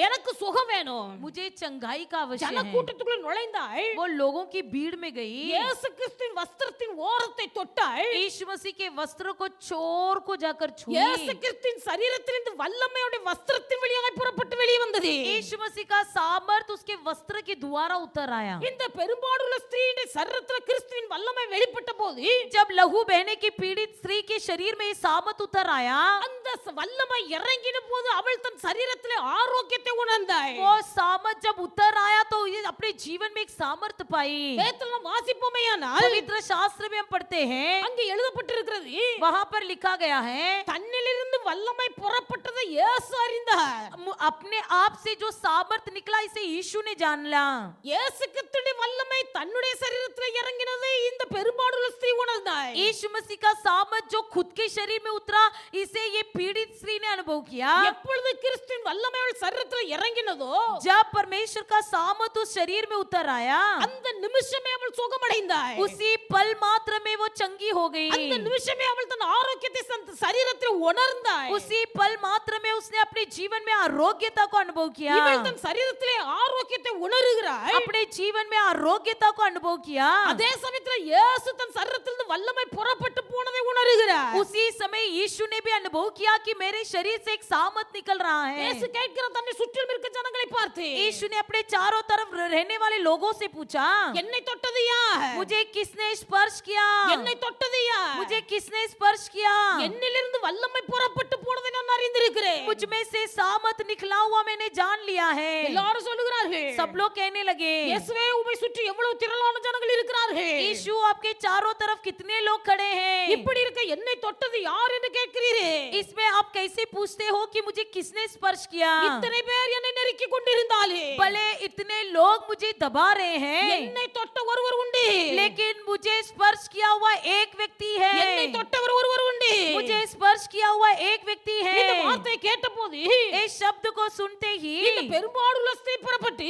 எனக்கு சுகம் வேணும். मुझे चंगाई का आवश्यक ஜன है। கூட்டத்துக்குள்ள நுழைந்தாய், वो लोगों की भीड़ में गई, இயேசு கிறிஸ்துவின் வஸ்திரத்தின் ஓரத்தை தொட்டாய், यीशु मसीह के वस्त्र को चोर को जाकर छुई, இயேசு கிறிஸ்துவின் சரீரத்திலிருந்து வல்லமையோட வஸ்திரத்தின் வழியாக புறப்பட்டு வெளியே வந்தது. यीशु मसीह का सामर्थ उसके वस्त्र के द्वारा उतर आया। இந்த பெரும்பாடுள்ள ஸ்திரீயின் சரீரத்தில் கிறிஸ்துவின் வல்லமை வெளிப்பட்ட போது जब लहू बहने की पीड़ित स्त्री के शरीर में सामर्थ उतर आया, அந்த வல்லமை இறங்கின போது அவள் தன் சரீரத்திலே ஆரோக்கியத்தை உணர்ந்தாய். वो सामर्थ जब उतर आया तो ये अपने जीवन में एक सामर्थ पाई। வேதத்துல வாசிப்போமேயானால் पवित्र शास्त्र में हम पढ़ते हैं, அங்கே எழுதப்பட்டிருக்கிறது, वहां पर लिखा गया है, தன்னிலிருந்து வல்லமை புறப்பட்டதை இயேசு அறிந்தார். अपने आप से जो सामर्थ निकला इसे यीशु ने जान लिया। இயேசு கிறிஸ்துவின் வல்லமை தன்னுடைய சரீரத்தில் இறங்கினதை இந்த பெரும்பாடுள்ள ஸ்திரீ உணர்ந்தாய். यीशु मसीह का सामर्थ जो खुद के शरीर में उतरा इसे ये पीड़ित स्त्री ने अनुभव किया। எப்பொழுது கிறிஸ்துவின் வல்லமை அவள் சரீரத்தில் இறங்கினதோ जब परमेश्वर का सामर्थ उस शरीर में उतर आया, அந்த நிமிஷமே அவள் சுகமடைந்தாய். उसी पल मात्र में वो चंगी हो गई। அந்த நிமிஷமே அவள் தன் ஆரோக்கியத்தை சரீரத்தில் உணர்ந்தாய். उसी पल मात्र में उसने अपने जीवन में आरोग्यता को अनुभव किया। இவள் தன் சரீரத்திலே ஆரோக்கியத்தை உணர்கிறாய். अपने जीवन में आरोग्यता को अनुभव किया। அதே சமயத்தில் இயேசு தன் சரீரத்திலிருந்து வல்லமை புறப்பட்டு போனதை உணர்கிறாய். उसी समय यीशु ने भी अनुभव किया कि मेरे शरीर से एक सामर्थ निकल रहा है। இயேசு கேட்கிற தன்னை சுற்றிலும் இருக்க ஜனங்களை பார்த்து, यीशु ने अपने चारों तरफ रहने वाले लोगों से पूछा, என்னை தொட்டது யார்? मुझे किसने स्पर्श किया? என்னை தொட்டது யார்? मुझे किसने स्पर्श किया? என்னிலிருந்து வல்லமை புறப்பட்டு போனதை நான் அறிந்திருக்கிறேன். இருக்கிறேன். मुझ में से सामत निकला हुआ मैंने जान लिया है। எல்லாரும் சொல்லுகிறார்கள், सब लोग कहने लगे, இயேசுவே உம்மை சுற்றி எவ்வளவு திரளான ஜனங்கள் இருக்கிறார்கள். यीशु आपके चारों तरफ कितने लोग खड़े हैं। இப்படி இருக்க என்னை தொட்டது யார் என்று கேட்கிறீரே. इसमें आप कैसे पूछते हो कि मुझे किसने स्पर्श किया। இத்தனை பேர் என்னை நெருக்கி கொண்டிருந்தாலே भले इतने लोग मुझे दबा रहे हैं, என்னை தொட்ட ஒருவர் உண்டு. लेकिन मुझे स्पर्श किया हुआ एक व्यक्ति है। என்னை தொட்டவர் ஒருவர் உண்டு. मुझे स्पर्श किया हुआ एक व्यक्ति है। இந்த வார்த்தையை கேட்டபோது इस शब्द को सुनते ही இந்த பெரும்பாடுள்ள ஸ்திரீ புறப்பட்டு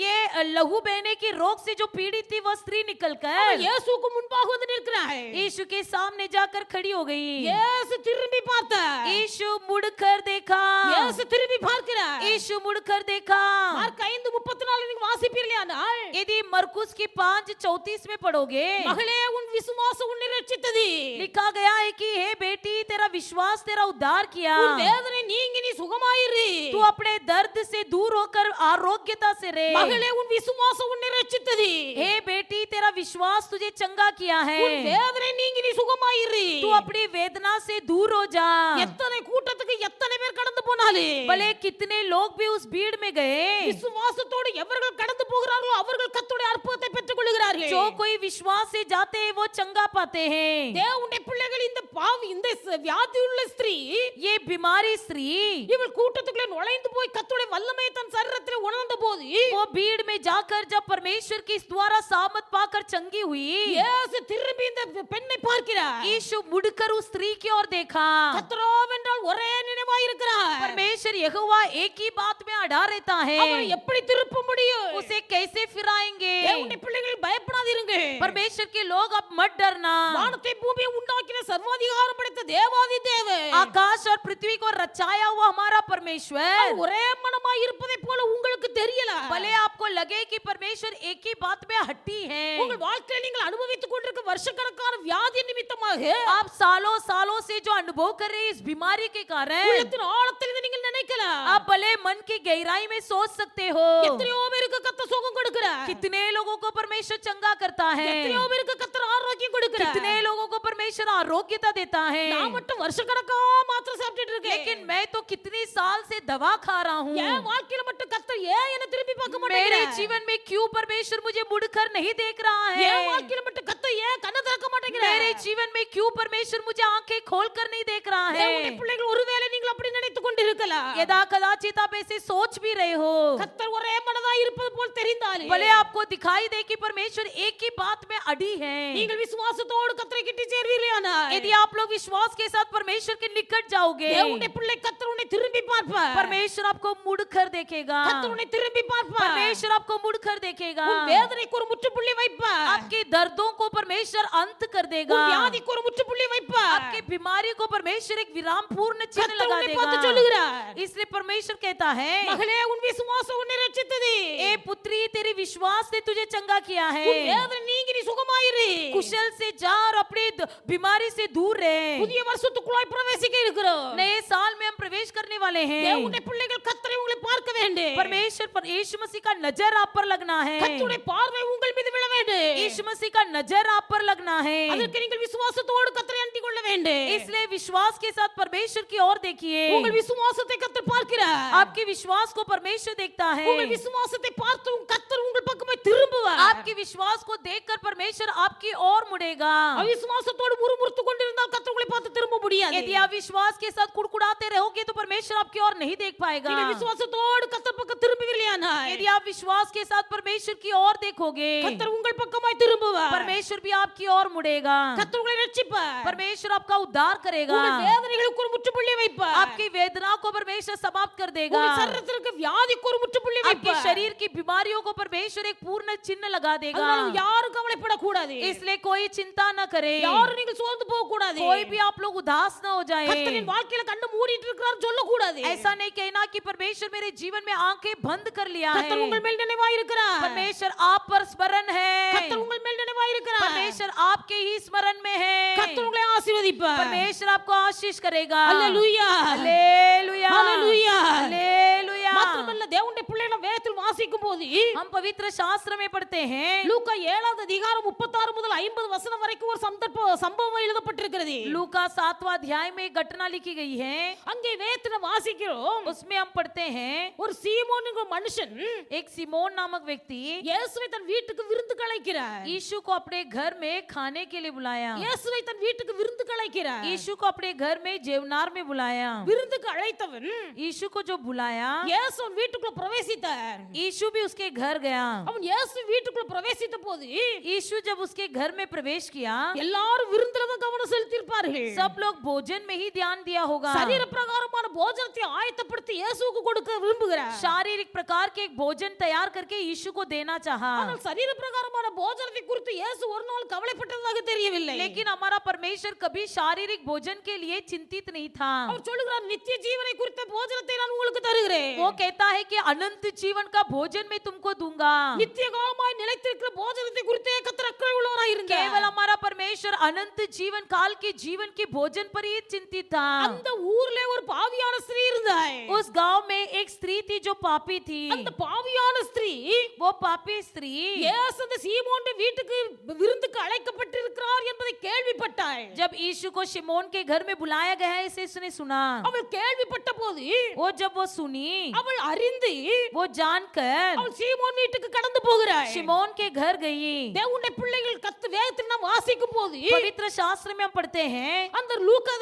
ये लहू बहने की रोग से जो पीड़ित थी वो स्त्री निकलकर இயேசுவுக்கு முன்பாக வந்து நிற்கிறாள். यीशु के सामने जाकर खड़ी हो गई। இயேசு திரும்பி பார்த்தார். यीशु मुड़कर देखा। இயேசு திரும்பி பார்க்கிறார். यीशु मुड़कर देखा। மார்க் 5:34 நீங்க வாசிப்பீர்களானால், यदि मरकुस की 5:34 में पढ़ोगे, மகளே உன் விசுவாசம் உன்னை ரட்சித்தது. लिखा गया है कि हे बेटी तेरा विश्वास तेरा उद्धार किया। உன் வேதனை நீங்கி நீ சுகமாயிரு. तू अपने दर्द से दूर होकर आरोग्यता से रहे। மகளே உன் விசுவாசம் உன்னை ரட்சித்தது. हे बेटी तेरा विश्वास तुझे चंगा किया है। உன் வேதனை நீங்கி நீ சுகமாயிரு. तू अपनी वेदना से दूर हो जा। எத்தனை கூட்டத்துக்கு எத்தனை பேர் கடந்து போனாலே भले कितने लोग भी उस भीड़ में गए, விசுவாசத்தோடு எவர்கள் கடந்து போகிறார்களோ அவர்கள் கர்த்தருடைய அற்புதத்தை பெற்றுக் கொள்கிறார்கள். जो कोई विश्वास से जाते हैं वो चंगा पाते हैं। தேவனுடைய பிள்ளைகள், இந்த பாவி இந்த வியாதியுள்ள ஸ்திரீ ये बीमारी स्त्री இவள் கூட்டத்துக்குள்ளே நுழைந்து போய் கர்த்தருடைய வல்லமையை தன் சரீரத்தில் உணர்ந்த போது वो भीड़ में जाकर जब परमेश्वर की द्वारा सामत पाकर चंगी हुई, இயேசு திரும்பி இந்த பெண்ணை பார்க்கிறார். यीशु मुड़कर उस स्त्री की ओर देखा। கர்த்தரோவென்றால் ஒரே நினைவாய் இருக்கிறார். परमेश्वर यहोवा एक ही बात में अड़ा रहता है। அவரை எப்படி திருப்ப முடியும்? उसे कैसे फिराएंगे। தேவனுடைய பிள்ளைகள் பயப்படாதீருங்க. परमेश्वर के लोग अब मत डरना। வானத்தை பூமியை உண்டாக்கின சர்வாதிகாரம் படைத்த தேவாதி தேவன் आकाश और पृथ्वी को रचाया हुआ हमारा परमेश्वर ஒரே மனமாய் இருப்பதை போல உங்களுக்கு தெரியல. भले आपको लगे कि परमेश्वर एक ही बात में हट्टी है। உங்கள் வாழ்க்கையில் நீங்கள் அனுபவித்துக் கொண்டிருக்க வருஷக்கணக்கான வியாதி நிமித்தமாக आप सालों सालों से जो अनुभव कर रहे हैं इस बीमारी के कारण, உள்ளத்தின் ஆழத்தில் இருந்து நீங்கள் நினைக்கலாம். आप भले मन की गहराई में सोच सकते हो எத்தனையோ பேருக்கு கர்த்தர் சுகம் கொடுக்கிறார். कितने लोगों को परमेश्वर चंगा करता है, எத்தனையோ பேருக்கு கர்த்தர் ஆரோக்கியம் கொடுக்கிறார். कितने लोगों को परमेश्वर आरोग्यता देता है। நான் மட்டும் வருஷக்கணக்கா மாத்திரை சாப்பிட்டுட்டு இருக்கேன். लेकिन मैं तो कितनी साल से दवा खा रहा हूँ। என் வாழ்க்கையில மட்டும் கர்த்தர் ஏன் என்ன திரும்பி பார்க்க मेरे மாட்டேங்கிறார்? जीवन में क्यों परमेश्वर मुझे मुड़कर नहीं देख रहा है। என் வாழ்க்கையில மட்டும் கர்த்தர் ஏன் கண்ணை திறக்க மாட்டேங்கிறார்? मेरे जीवन में क्यों परमेश्वर मुझे आंखें खोलकर नहीं देख रहा है। தேவனுடைய பிள்ளைகள், ஒருவேளை நீங்கள் அப்படி நினைத்துக் கொண்டிருக்கலாம். यदा कदाचित आप ऐसे सोच भी रहे हो, கர்த்தர் ஒரே மனதாய் இருப்பது போல் தெரிந்தாலே भले आपको दिखाई दे कि परमेश्वर एक ही बात में अड़ी है, நீங்கள் விசுவாசத்தோடு கர்த்தரை கிட்டி சேர்வீர்களானால் यदि आप लोग विश्वास के साथ परमेश्वर के निकट जाओगे, தேவனுடைய பிள்ளை கர்த்தர் உன்னை திரும்பி பார்ப்பார். परमेश्वर आपको मुड़कर देखेगा। கர்த்தர் உன்னை திரும்பி பார்ப்பார். परमेश्वर आपको मुड़कर देखेगा। உன் வேதனைக்கு ஒரு முற்றுப்புள்ளி வைப்பார். आपके दर्दों को परमेश्वर अंत कर देगा। உன் வியாதிக்கு ஒரு முற்றுப்புள்ளி வைப்பார். आपकी बीमारी को परमेश्वर एक विराम पूर्ण चिन्ह கர்த்தர் लगा உன்னை பார்த்து देगा। சொல்லுகிறார், इसलिए परमेश्वर कहता है, மகளே உன் விசுவாசம் உன்னை ரட்சித்தது. ए पुत्री तेरी विश्वास ने तुझे चंगा किया है। உன் வேதனை நீங்கி நீ சுகமாயிரு. कुशल से जा और अपनी बीमारी से दूर रहे। புதிய வருஷத்துக்குள்ளாய் பிரவேசிக்க இருக்கிறோம். नए साल में हम प्रवेश करने वाले हैं। தேவனுடைய பிள்ளைகள் கர்த்தரை உங்களை பார்க்க வேண்டும். परमेश्वर पर यीशु मसीह का नजर आप पर लगना है। கர்த்தருடைய பார்வை உங்கள் மீது விழ வேண்டும். यीशु मसीह का नजर आप पर लगना है। அதற்கு நீங்கள் விசுவாசத்தோடு கர்த்தரை அண்டிக் கொள்ள வேண்டும். इसलिए विश्वास के साथ परमेश्वर की ओर देखिए। உங்கள் விசுவாசத்தை கர்த்தர் பார்க்கிறார். आपके विश्वास को परमेश्वर देखता है। உங்கள் விசுவாசத்தை பார்த்து கர்த்தர் உங்கள் பக்கமாய் திரும்புவார். आपके विश्वास को देखकर परमेश्वर आपकी ओर मुड़ेगा। அவிசுவாசத்தோடு முறுமுறுத்து கொண்டிருந்தால் கர்த்தர் உங்களை பார்த்து திரும்ப முடியாது. यदि आप विश्वास के साथ कुड़कुड़ाते रहोगे तो परमेश्वर आपकी ओर नहीं देख पाएगा। நீங்கள் விசுவாசத்தோடு கர்த்தர் பக்கம் திரும்புவீர்களானால் यदि आप विश्वास के साथ परमेश्वर की ओर देखोगे, கர்த்தர் உங்கள் பக்கமாய் திரும்புவார். परमेश्वर भी आपकी ओर मुड़ेगा। கர்த்தர் உங்களை ரட்சிப்பார். परमेश्वर आपका उद्धार करेगा। உங்கள் வேதனைகளுக்கு ஒரு முற்றுப்புள்ளி வைப்பார். आपकी वेदना को परमेश्वर समाप्त कर देगा। உங்கள் சரீரத்திற்கு வியாதிக்கு ஒரு முற்றுப்புள்ளி आपके வைப்பார். शरीर की बीमारियों को परमेश्वर एक पूर्ण चिन्ह लगा देगा। அதனால யாரும் கவலைப்படக்கூடாது. इसलिए कोई चिंता न करे, யாரும் நீங்கள் சோர்ந்து போக கூடாது. कोई भी आप लोग उदास न हो जाए। கர்த்தரின் வாழ்க்கையில கண்ணு மூடிட்டு இருக்கிறார் சொல்ல கூடாது. ऐसा नहीं कहना कि परमेश्वर मेरे जीवन में आंखें बंद कर लिया है। கர்த்தர் உங்கள் மேல் நினைவாய் இருக்கிறார். परमेश्वर आप पर स्मरण है। கர்த்தர் உங்கள் மேல் நினைவாய் இருக்கிறார். परमेश्वर आपके ही स्मरण में है। கர்த்தர் உங்களை ஆசீர்வதிப்பார். परमेश्वर आपको आशीष करेगा। அல்லேலூயா. Hallelujah hallelujah. हालेलुया। மாத்திரமல்ல தேவனுடைய பிள்ளைகளை வேதத்தில் வாசிக்கும் போது हम पवित्र शास्त्र में पढ़ते हैं லூக்கா 7வது அதிகாரம் 36 முதல் 50 வசனம் வரைக்கும் ஒரு சம்பவம் எழுதப்பட்டிருக்கிறது. लूका 7वां अध्याय में एक घटना लिखी गई है. அங்கே வேதத்துல வாசிக்கிறோம், उसमें हम पढ़ते हैं ஒரு சீமோன் என்கிற மனுஷன் एक सिमोन नामक व्यक्ति இயேசுவை தன் வீட்டுக்கு விருந்துக்கு அழைக்கிறார். यीशु को अपने घर में खाने के लिए बुलाया. இயேசுவை தன் வீட்டுக்கு விருந்துக்கு அழைக்கிறார். यीशु को अपने घर में जेवनार में बुलाया. விருந்துக்கு அழைத்தவன் यीशु को जो बुलाया இயேசு வீட்டுக்குள்ள பிரவேசித்தார். यीशु भी उसके घर गया. அவன் இயேசு வீட்டுக்குள்ள பிரவேசித்த போது यीशु जब उसके घर में प्रवेश किया எல்லாரும் விருந்துல தான் கவனம் செலுத்தியிருப்பார்கள். सब लोग भोजन में ही ध्यान दिया होगा. சரீர பிரகாரமான போஜனத்தை ஆயத்தப்படுத்தி இயேசுவுக்கு கொடுக்க விரும்புகிறார். शारीरिक प्रकार के एक भोजन तैयार करके यीशु को देना चाहा. ஆனால் சரீர பிரகாரமான போஜனத்தை குறித்து இயேசு ஒரு நாள் கவலைப்பட்டதாக தெரியவில்லை. लेकिन हमारा परमेश्वर कभी शारीरिक भोजन के लिए चिंतित नहीं था. அவர் சொல்லுகிறார், நித்திய ஜீவனை குறித்த போஜனத்தை நான் உங்களுக்கு தருகிறேன். वो कहता है कि अनंत जीवन का भोजन मैं तुमको दूंगा. நித்திய காலமாய் நிலைத்திருக்கிற போஜனத்தை குறித்தே கர்த்தர் அக்கறை உள்ளவராய் இருந்தார். केवल हमारा परमेश्वर अनंत जीवन काल के जीवन के भोजन पर ही चिंतित था. அந்த ஊர்ல ஒரு பாவியான ஸ்திரீ இருந்தாள். उस गांव में एक स्त्री थी जो पापी थी. அந்த பாவியான ஸ்திரீ वो पापी स्त्री இயேசு அந்த சீமோன் வீட்டுக்கு விருந்துக்கு அழைக்கப்பட்டிருக்கிறார் என்பதை கேள்விப்பட்டாள். जब यीशु को शिमोन के घर में बुलाया गया है इसे उसने सुना. அவள் கேள்விப்பட்ட போது वो जब वो सुनी அவள் அறிந்து वो जानकर அவள் சீமோன் வீட்டுக்கு கடந்து போகிறாள். शिमोन के घर गई. தேவனுடைய பிள்ளைகள் வேதத்தில் நாம் வாசிக்கும் போது पवित्र शास्त्र में हम पढ़ते हैं அந்த லூக்கா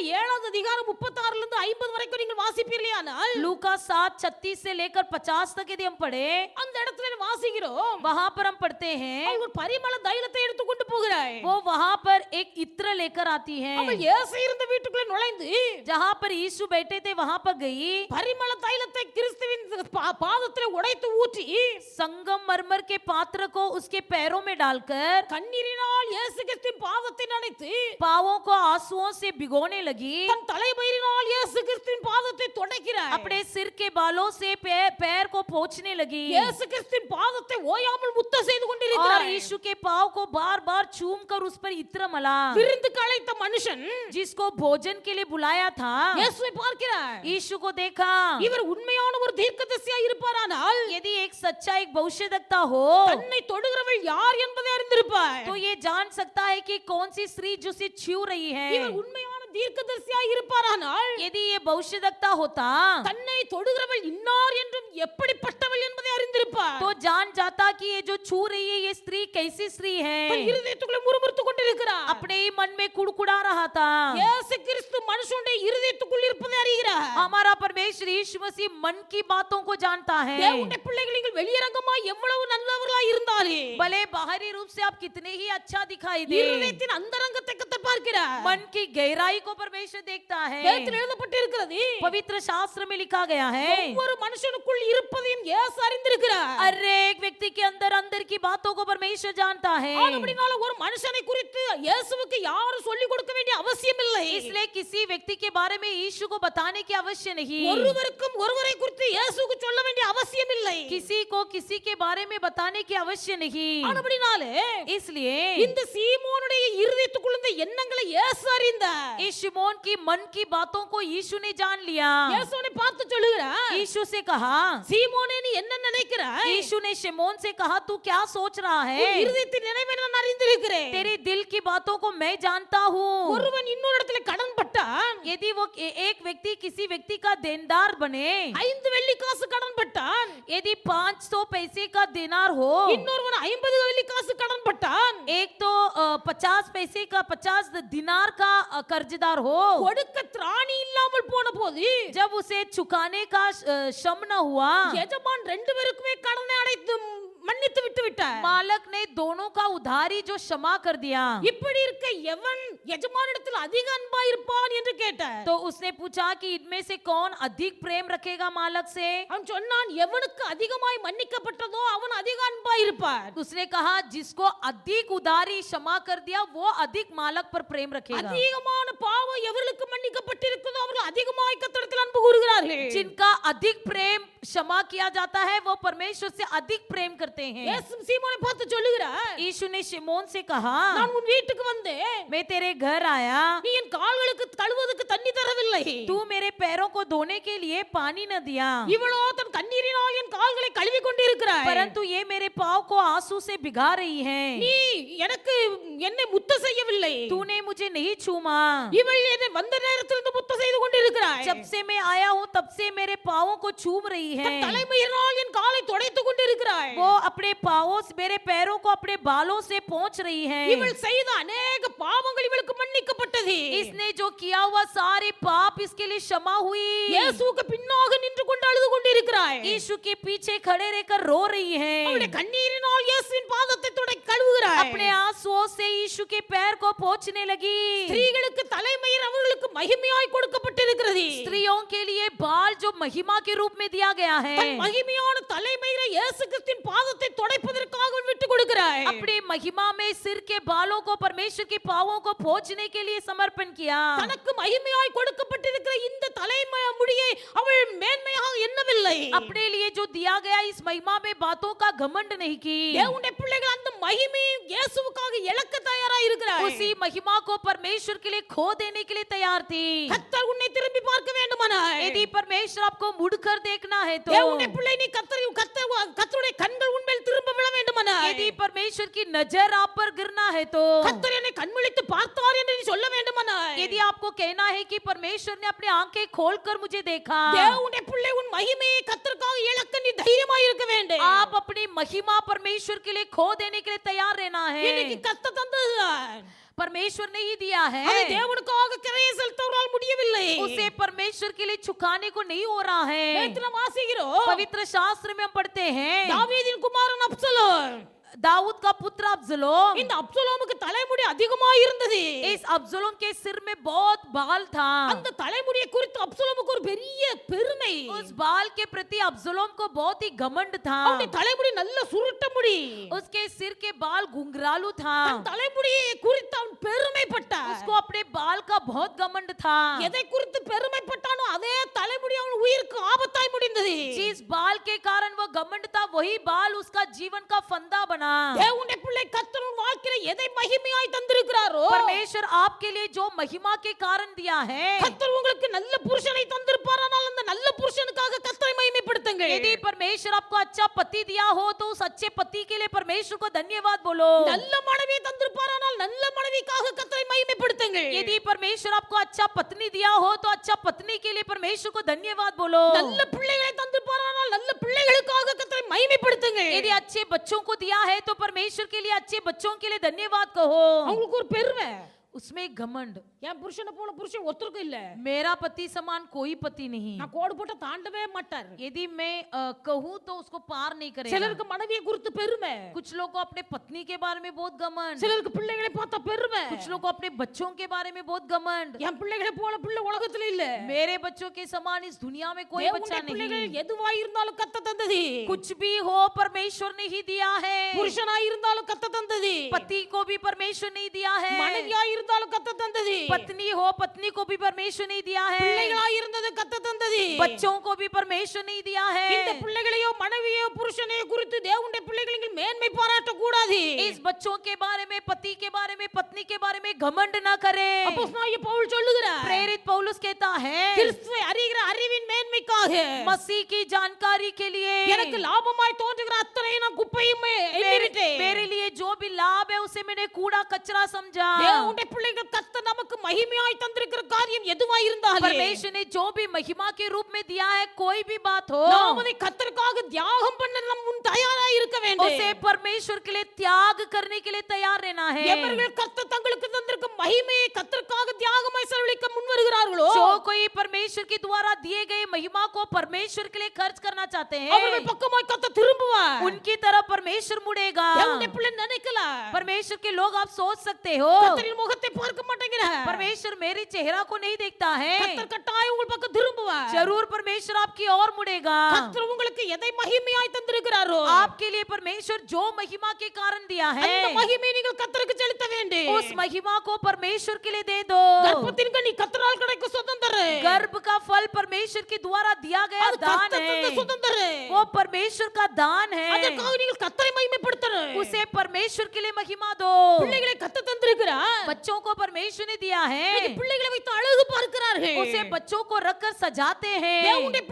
7வது அதிகாரம் 36 ல இருந்து 50 வரைக்கும் நீங்கள் வாசிப்பீர்களானால் लूका 7:36 से लेकर 50 तक यदि हम पढ़े அந்த இடத்துல வாசிக்கிறோம், वहां पर हम पढ़ते हैं அவள் ஒரு பரிமள தைலத்தை எடுத்து கொண்டு போகிறாள். वो वहां पर एक इत्र लेकर आती है. அவள் இயேசு இருந்த வீட்டுக்குள்ள நுழைந்து जहां पर यीशु बैठे थे वहां पर गई. பரிமள தைலத்தை கிறிஸ்துவின் பாதத்திலே உடைத்து ஊற்றி संगम मरमर के पात्र को उसके पैरों में डालकर கண்ணீரினால் இயேசு கிறிஸ்துவின் பாதத்தை நனைத்து पावों को आंसुओं से भिगोने लगी. தன் தலைமயிரினால் இயேசு கிறிஸ்துவின் பாதத்தை துடைக்கிறாள். अपने सिर के बालों से पैर को पोंछने लगी இயேசு கிறிஸ்துவின் பாதத்தை ஓயாமல் முத்தம் செய்து और கொண்டிருக்கிறாள். यीशु के पांव को बार बार चूम कर उस पर इत्र मला. விருந்துக்கு அழைத்த மனுஷன் जिसको भोजन के लिए बुलाया था இயேசுவை பார்க்கிறார். यीशु को देखा. இவர் உண்மையான ஒரு தீர்க்கதரிசியா இருப்பாரானால் यदि एक सच्चा एक भविष्यद्वक्ता हो தன்னை தொடுகிறவள் யார் என்பதை அறிந்திருப்பார். तो ये जान सकता है कि कौन सी स्त्री जो उसे छू रही है. இவர் உண்மையான தீர்க்கதரிசியா இருப்பாரானால் यदि ये भविष्यद्वक्ता होता தன்னை தொடுகிறவள் இன்னார் என்றும் எப்படிப்பட்டவள் என்பதை அறிந்திருப்பார். तो जान जाता कि ये जो छू रही है ये स्त्री कैसी स्त्री தன் है. இருதயத்துக்குள்ளே முறுமுறுத்துக் கொண்டிருக்கிறார். अपने ही मन में कुड़कुड़ा रहा था. இயேசு கிறிஸ்து மனுஷனுடைய இருதயத்துக்குள் இருப்பதை அறிகிறார். हमारा परमेश्वर यीशु मसीह मन की बातों को जानता है. தேவனுடைய பிள்ளைகள் நீங்கள் வெளியரங்கமாய் எவ்வளவு நல்லவர்களாய் இருந்தாலே भले बाहरी रूप से आप कितने ही अच्छा दिखाई दे, இருதயத்தின் அந்தரங்கத்தை கர்த்தர் பார்க்கிறார். मन की गहराई को परमेश्वर देखता है. வேதத்தில் எழுதப்பட்டிருக்கிறது, पवित्र शास्त्र में लिखा गया है ஒவ்வொரு மனுஷனுக்குள் இருப்பதையும் இயேசு அறிந்திருக்கிறார். हर एक व्यक्ति के अंदर अंदर की बातों को परमेश्वर जानता है. ஆனபடினால ஒரு மனுஷனை குறித்து இயேசுவுக்கு யாரும் சொல்லிக் கொடுக்க வேண்டிய அவசியம் இல்லை. इसलिए किसी व्यक्ति के बारे में यीशु को बताने की आवश्यक नहीं. ஒருவருக்கும் ஒருவரை குறித்து இயேசுவுக்கு சொல்ல வேண்டிய அவசியம் இல்லை. किसी को किसी के बारे में बताने की आवश्यक नहीं. ஆனபடினால इसलिए இந்த சீமோனுடைய இருதயத்துக்குள்ள இருந்த எண்ணங்களை இயேசு அறிந்தார். इस शिमोन की मन की बातों को यीशु ने जान लिया. இயேசுவை பார்த்து சொல்லுகிறார், यीशु से कहा, சீமோனே நீ என்ன நினைக்கிறாய்? यीशु ने शिमोन से कहा तू क्या सोच रहा உன் है. இருதயத்தின் நினைவை நான் அறிந்திருக்கிறேன். तेरे दिल की बातों को मैं जानता हूँ. ஒருவன் இன்னொரு இடத்துல கடன் பட்டான், यदि वो एक व्यक्ति किसी व्यक्ति का देनदार बने, 5 வெள்ளி காசு கடன் பட்டான், यदि 500 पैसे का देनार हो, இன்னொருவன் 50 வெள்ளி காசு கடன் பட்டான், एक तो 50 पैसे का 50 दिनार का कर्जदार हो, கொடுக்க திராணி இல்லாமல் போன போது जब उसे चुकाने का श्रम न हुआ, எஜமான் 2 பேருக்குமே கடனை அடைத்து மன்னித்து விட்டு விட்டார். मालक ने दोनों का उधारी जो क्षमा कर दिया. இப்படி இருக்க எவன் எஜமானிடத்தில் அதிக அன்பா இருப்பான் என்று கேட்டார். तो उसने पूछा कि इनमें से कौन अधिक प्रेम रखेगा मालक से. அவன் சொன்னான், எவனுக்கு அதிகமாய் மன்னிக்கப்பட்டதோ அவன் அதிக அன்பா இருப்பார். उसने कहा जिसको अधिक उधारी क्षमा कर दिया वो अधिक मालक पर प्रेम रखेगा. அதிகமான பாவம் எவர்களுக்கு மன்னிக்கப்பட்டிருக்கிறதோ அவர்கள் அதிகமாய் கர்த்தரிடத்தில் அன்பு கூறுகிறார்கள். जिनका अधिक प्रेम क्षमा किया जाता है वो परमेश्वर से अधिक प्रेम करते हैं. இயேசு சீமோனை பார்த்து சொல்லுகிறார், यीशु ने शिमोन से कहा நான் உன் வீட்டுக்கு வந்தேன், मैं तेरे घर आया, நீ என் கால்களுக்கு கழுவுவதற்கு தண்ணி தரவில்லை. तू मेरे पैरों को धोने के लिए पानी न दिया. இவளோ தன் கண்ணீரினால் கண்ணீரினால் என் கால்களை கழுவி கொண்டிருக்கிறாய். परंतु ये मेरे पाँव को आंसू से भिगा रही है। நீ எனக்கு என்னை முத்த செய்யவில்லை. तूने मुझे नहीं छूमा। இவள் என்னை வந்த நேரத்திலிருந்து முத்த செய்து கொண்டிருக்கிறாய். जब से मैं आया हूँ तब से मेरे पाँवों को चूम रही है। தலைமயிரினால் என் காலை துடைத்து கொண்டிருக்கிறாய். वो अपने पाँवों से मेरे पैरों को अपने बालों से पोंछ रही है। இவள் செய்த अनेक பாவங்கள் இவளுக்கு மன்னிக்கப்பட்டது. इसने जो किया हुआ सारे पाप इसके लिए क्षमा हुई। இயேசுவுக்கு பின்னாக நின்று கொண்டு அழுது கொண்டிருக்கிறாய். यीशु के पीछे खड़े रहकर रो रही है। அவளுடைய கண்ணீரினால் இயேசுவின் பாதத்தை கழுவுகிறாய். अपने आंसुओं से यीशु के पैर को पोंछने लगी। ஸ்திரீகளுக்கு தலைமயிர் அவர்களுக்கு மகிமையாய் கொடுக்கப்பட்டிருக்கிறது. स्त्रियों के लिए बाल जो महिमा के रूप में दिया गया है। தன் மகிமையான தலைமயிரை இயேசு கிறிஸ்துவின் பாதத்தை துடைப்பதற்காக விட்டு கொடுக்கிறாய். अपनी महिमा में सिर के बालों को परमेश्वर के पांवों को पोंछने के लिए समर्पण किया। தனக்கு மகிமையாய் கொடுக்கப்பட்டிருக்கிற இந்த தலைமுடியை அவள் மேன்மையாக எண்ணவில்லை. अपने लिए जो दिया गया इस महिमा में बातों का घमंड नहीं की। தேவனுடைய பிள்ளைகள் அந்த மகிமையை இயேசுவுக்காக இழக்க தயாராக இருக்கிறாய். उसी महिमा को परमेश्वर के लिए खो देने के लिए तैयार थी। கர்த்தர் உன்னை திரும்பி பார்க்க வேண்டுமானால், यदि परमेश्वर आपको मुड़कर देखना है तो, தேவனுடைய பிள்ளை நீ கர்த்தருடைய கண்கள் உன்மேல் திரும்ப விழ வேண்டுமானால், यदि परमेश्वर की नजर आप पर गिरना है तो, கர்த்தர் என்னை கண்விழித்து பார்த்தார் என்று நீ சொல்ல வேண்டுமானால், यदि आपको कहना है कि परमेश्वर ने अपनी आंखें खोलकर मुझे देखा, தேவனுடைய பிள்ளை உன் மகிமையை கர்த்தருக்காக இழக்க நீ தைரியமாய் இருக்க வேண்டும். आप अपनी महिमा परमेश्वर के लिए खो देने के लिए तैयार रहना இன்னைக்கு है। கர்த்தர் தந்ததுதான். परमेश्वर ने ही दिया அது है, தேவனுக்காக கிரையை செலுத்தவரால் முடியவில்லை. उसे परमेश्वर के लिए चुकाने को नहीं हो रहा है। வேதத்துல வாசிக்கிறோம், पवित्र शास्त्र में हम पढ़ते हैं, தாவீதின் குமாரன் அப்சலோம், दाऊद का पुत्र अब्सलोम, இந்த அப்சலோமுக்கு தலைமுடி அதிகமாக இருந்தது. इस अब्सलोम के सिर में बहुत बाल था। அந்த தலைமுடியை குறித்து அப்சலோமுக்கு ஒரு பெரிய பெருமை. उस बाल के प्रति अब्सलोम को बहुत ही घमंड था। அவனுடைய தலைமுடி நல்ல சுருட்ட முடி. उसके सिर के बाल घुंघरालू था। தன் தலைமுடியை குறித்து அவன் பெருமைப்பட்டான். उसको अपने बाल का बहुत घमंड था। எதை குறித்து பெருமைப்பட்டானோ அதே தலைமுடி அவன் உயிருக்கு ஆபத்தாய் முடிந்தது. जिस बाल के कारण वह घमंड था वही बाल उसका जीवन का फंदा बना। தேவனுடைய பிள்ளை கர்த்தர் உன் வாழ்க்கையில எதை மகிமையாய் தந்திருக்கிறாரோ, परमेश्वर आपके लिए जो महिमा के कारण दिया है, கர்த்தர் உங்களுக்கு நல்ல புருஷனை தந்திருப்பாரானால் அந்த நல்ல புருஷனுக்காக கர்த்தரை மகிமைப்படுத்துங்கள். यदि परमेश्वर आपको अच्छा पति दिया हो तो उस अच्छे पति के लिए परमेश्वर को धन्यवाद बोलो। நல்ல மனைவியை தந்திருப்பாரானால் நல்ல மனைவிக்காக கர்த்தரை மகிமைப்படுத்துங்கள். यदि परमेश्वर आपको अच्छा पत्नी दिया हो तो अच्छा पत्नी के लिए परमेश्वर को धन्यवाद बोलो। நல்ல பிள்ளைகளை தந்திருப்பாரானால் நல்ல பிள்ளைகளுக்காக கர்த்தரை மகிமைப்படுத்துங்கள். यदि अच्छे बच्चों को दिया है तो परमेश्वर के लिए अच्छे बच्चों के लिए धन्यवाद कहो। அவங்களுக்கு ஒரு பெருமை, उसमें घमंड, என் புருஷனை போல புருஷன் ஒருத்தருக்கும் இல்ல, मेरा पति समान कोई पति नहीं। நான் கோடு போட்டு தாண்டவே மாட்டார். यदि मैं कहूँ तो उसको पार नहीं करेगा। சிலருக்கு மனைவியை குறித்து பெருமை, कुछ लोग को अपने पत्नी के बारे में बहुत घमंड, சிலருக்கு பிள்ளைகளை பார்த்தா பெருமை. कुछ लोग को अपने बच्चों के बारे में बहुत घमंड। என் பிள்ளைகளை போல பிள்ளை உலகத்துல இல்ல. मेरे बच्चों के समान इस दुनिया में कोई बच्चा தேவனுடைய பிள்ளைகள் नहीं। எதுவா இருந்தாலும் கத்த தந்தது. कुछ भी हो परमेश्वर ने ही दिया है। புருஷனா இருந்தாலும் கத்த தந்தது. पति को भी परमेश्वर ने दिया है। மனைவியா இருந்தாலும் கத்த தந்தது. पत्नी हो पत्नी को भी परमेश्वर ने दिया है। பிள்ளைகளா இருந்தது கத்த தந்தது. बच्चों को भी परमेश्वर ने दिया இந்த है। பிள்ளைகளையோ மனைவியோ புருஷனையோ குறித்து தேவனுடைய பிள்ளைகளுக்கு மேன்மை பாராட்ட கூடாது. इस बच्चों के बारे में, पति के बारे में, पत्नी के बारे में घमंड ना करे। அப்போஸ்தலனாகிய பவுல் சொல்லுகிறார், प्रेरित पौलुस कहता है, கிறிஸ்துவை அறிகிற அறிவின் மேன்மைக்காக मसीह की जानकारी के लिए எனக்கு லாபமாய் தோன்றுகிற அத்தனையும் நான் குப்பையும் எண்ணிவிட்டேன். मेरे लिए जो भी लाभ है उसे मैंने कूड़ा कचरा समझा। தேவனுடைய பிள்ளைகள் கர்த்தர் நமக்கு மகிமையாய் தந்திருக்கிற காரியம் எதுவா இருந்தாலும் परमेश्वर ने जो भी महिमा के रूप में दिया है, कोई भी बात हो, நாம் அதை கர்த்தருக்காக தியாகம் பண்ண நம் முன் தயாராய் இருக்க வேண்டும். उसे परमेश्वर के लिए त्याग करने के लिए तैयार रहना है। எவர்கள் கர்த்தர் தங்களுக்கு தந்திருக்கும் மகிமையை கர்த்தருக்காக தியாகமாய் செலவழிக்க முன் வருகிறார்களோ, जो कोई परमेश्वर के द्वारा दिए गए महिमा को परमेश्वर के लिए खर्च करना चाहते हैं, அவர்கள் பக்கமாய் கர்த்தர் திரும்புவார். उनकी तरफ परमेश्वर मुड़ेगा। தேவனுடைய பிள்ளை நினைக்கலாம், परमेश्वर के लोग आप सोच सकते हो, கர்த்தரின் முகத்தை பார்க்க மாட்டேங்கிறார். परमेश्वर मेरे चेहरा को नहीं देखता है। கர்த்தர் கட்டாயம் உங்கள் பக்கம் திரும்புவார். जरूर परमेश्वर आपकी ओर मुड़ेगा। கர்த்தர் உங்களுக்கு எதை மகிமையாய் தந்திருக்கிறாரோ, आपके लिए परमेश्वर जो महिमा के कारण दिया है, அந்த மகிமையை நீங்கள் கர்த்தருக்கு செலுத்த வேண்டும். उस महिमा को परमेश्वर के लिए दे दो। கர்ப்பத்தின் கனி கர்த்தரால் கிடைக்கும் சுதந்திரம். गर्भ का फल परमेश्वर के द्वारा दिया गया அது दान கர்த்தர் தந்த है। சுதந்திரம். वो परमेश्वर का दान है। அதற்காக நீங்கள் கர்த்தரை மகிமைப்படுத்தணும். उसे परमेश्वर के लिए महिमा दो। பிள்ளைகளை கர்த்தர் தந்திருக்கிறார். बच्चों को परमेश्वर ने दिया लिया है, பிள்ளைகளை வைத்து அழகு பார்க்கிறார்கள். उसे बच्चों को रखकर सजाते हैं। தேவனுடைய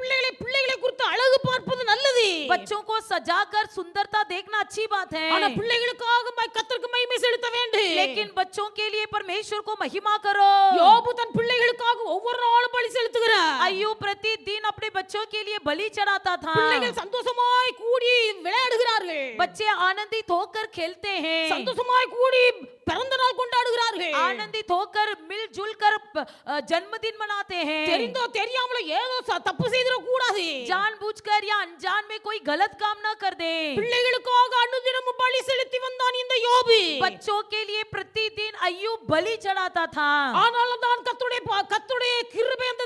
பிள்ளைகளை குறித்து அழகு பார்ப்பது நல்லது. बच्चों को सजाकर सुंदरता देखना अच्छी बात ஆனா है, பிள்ளைகளுக்காக கர்த்தருக்கு மகிமை செலுத்த வேண்டும். लेकिन बच्चों के लिए परमेश्वर को महिमा करो। யோபு தன் பிள்ளைகளுக்காக ஒவ்வொரு நாளும் பலி செலுத்துகிறார். अय्यूब प्रतिदिन अपने बच्चों के लिए बलि चढ़ाता था। பிள்ளைகள் சந்தோஷமாய் கூடி விளையாடுகிறார்கள். बच्चे आनंदित होकर खेलते हैं, சந்தோஷமாய் கூடி பிறந்த நாள் கொண்டாடுகிறார்கள். आनंदित होकर मिलजुल कर जन्मदिन मनाते हैं। தெரிந்தோ தெரியாமலோ ஏதோ தப்பு செய்திட கூடாது. जानबूझकर या अनजान में कोई गलत काम ना कर दे। பிள்ளைகளுக்காக அனுதினமும் பலி செலுத்தி வந்தான் இந்த யோபு. बच्चों के लिए प्रतिदिन अय्यूब बलि चढ़ाता था, ஆனாலும் தான் கர்த்தருடைய கிருபை அந்த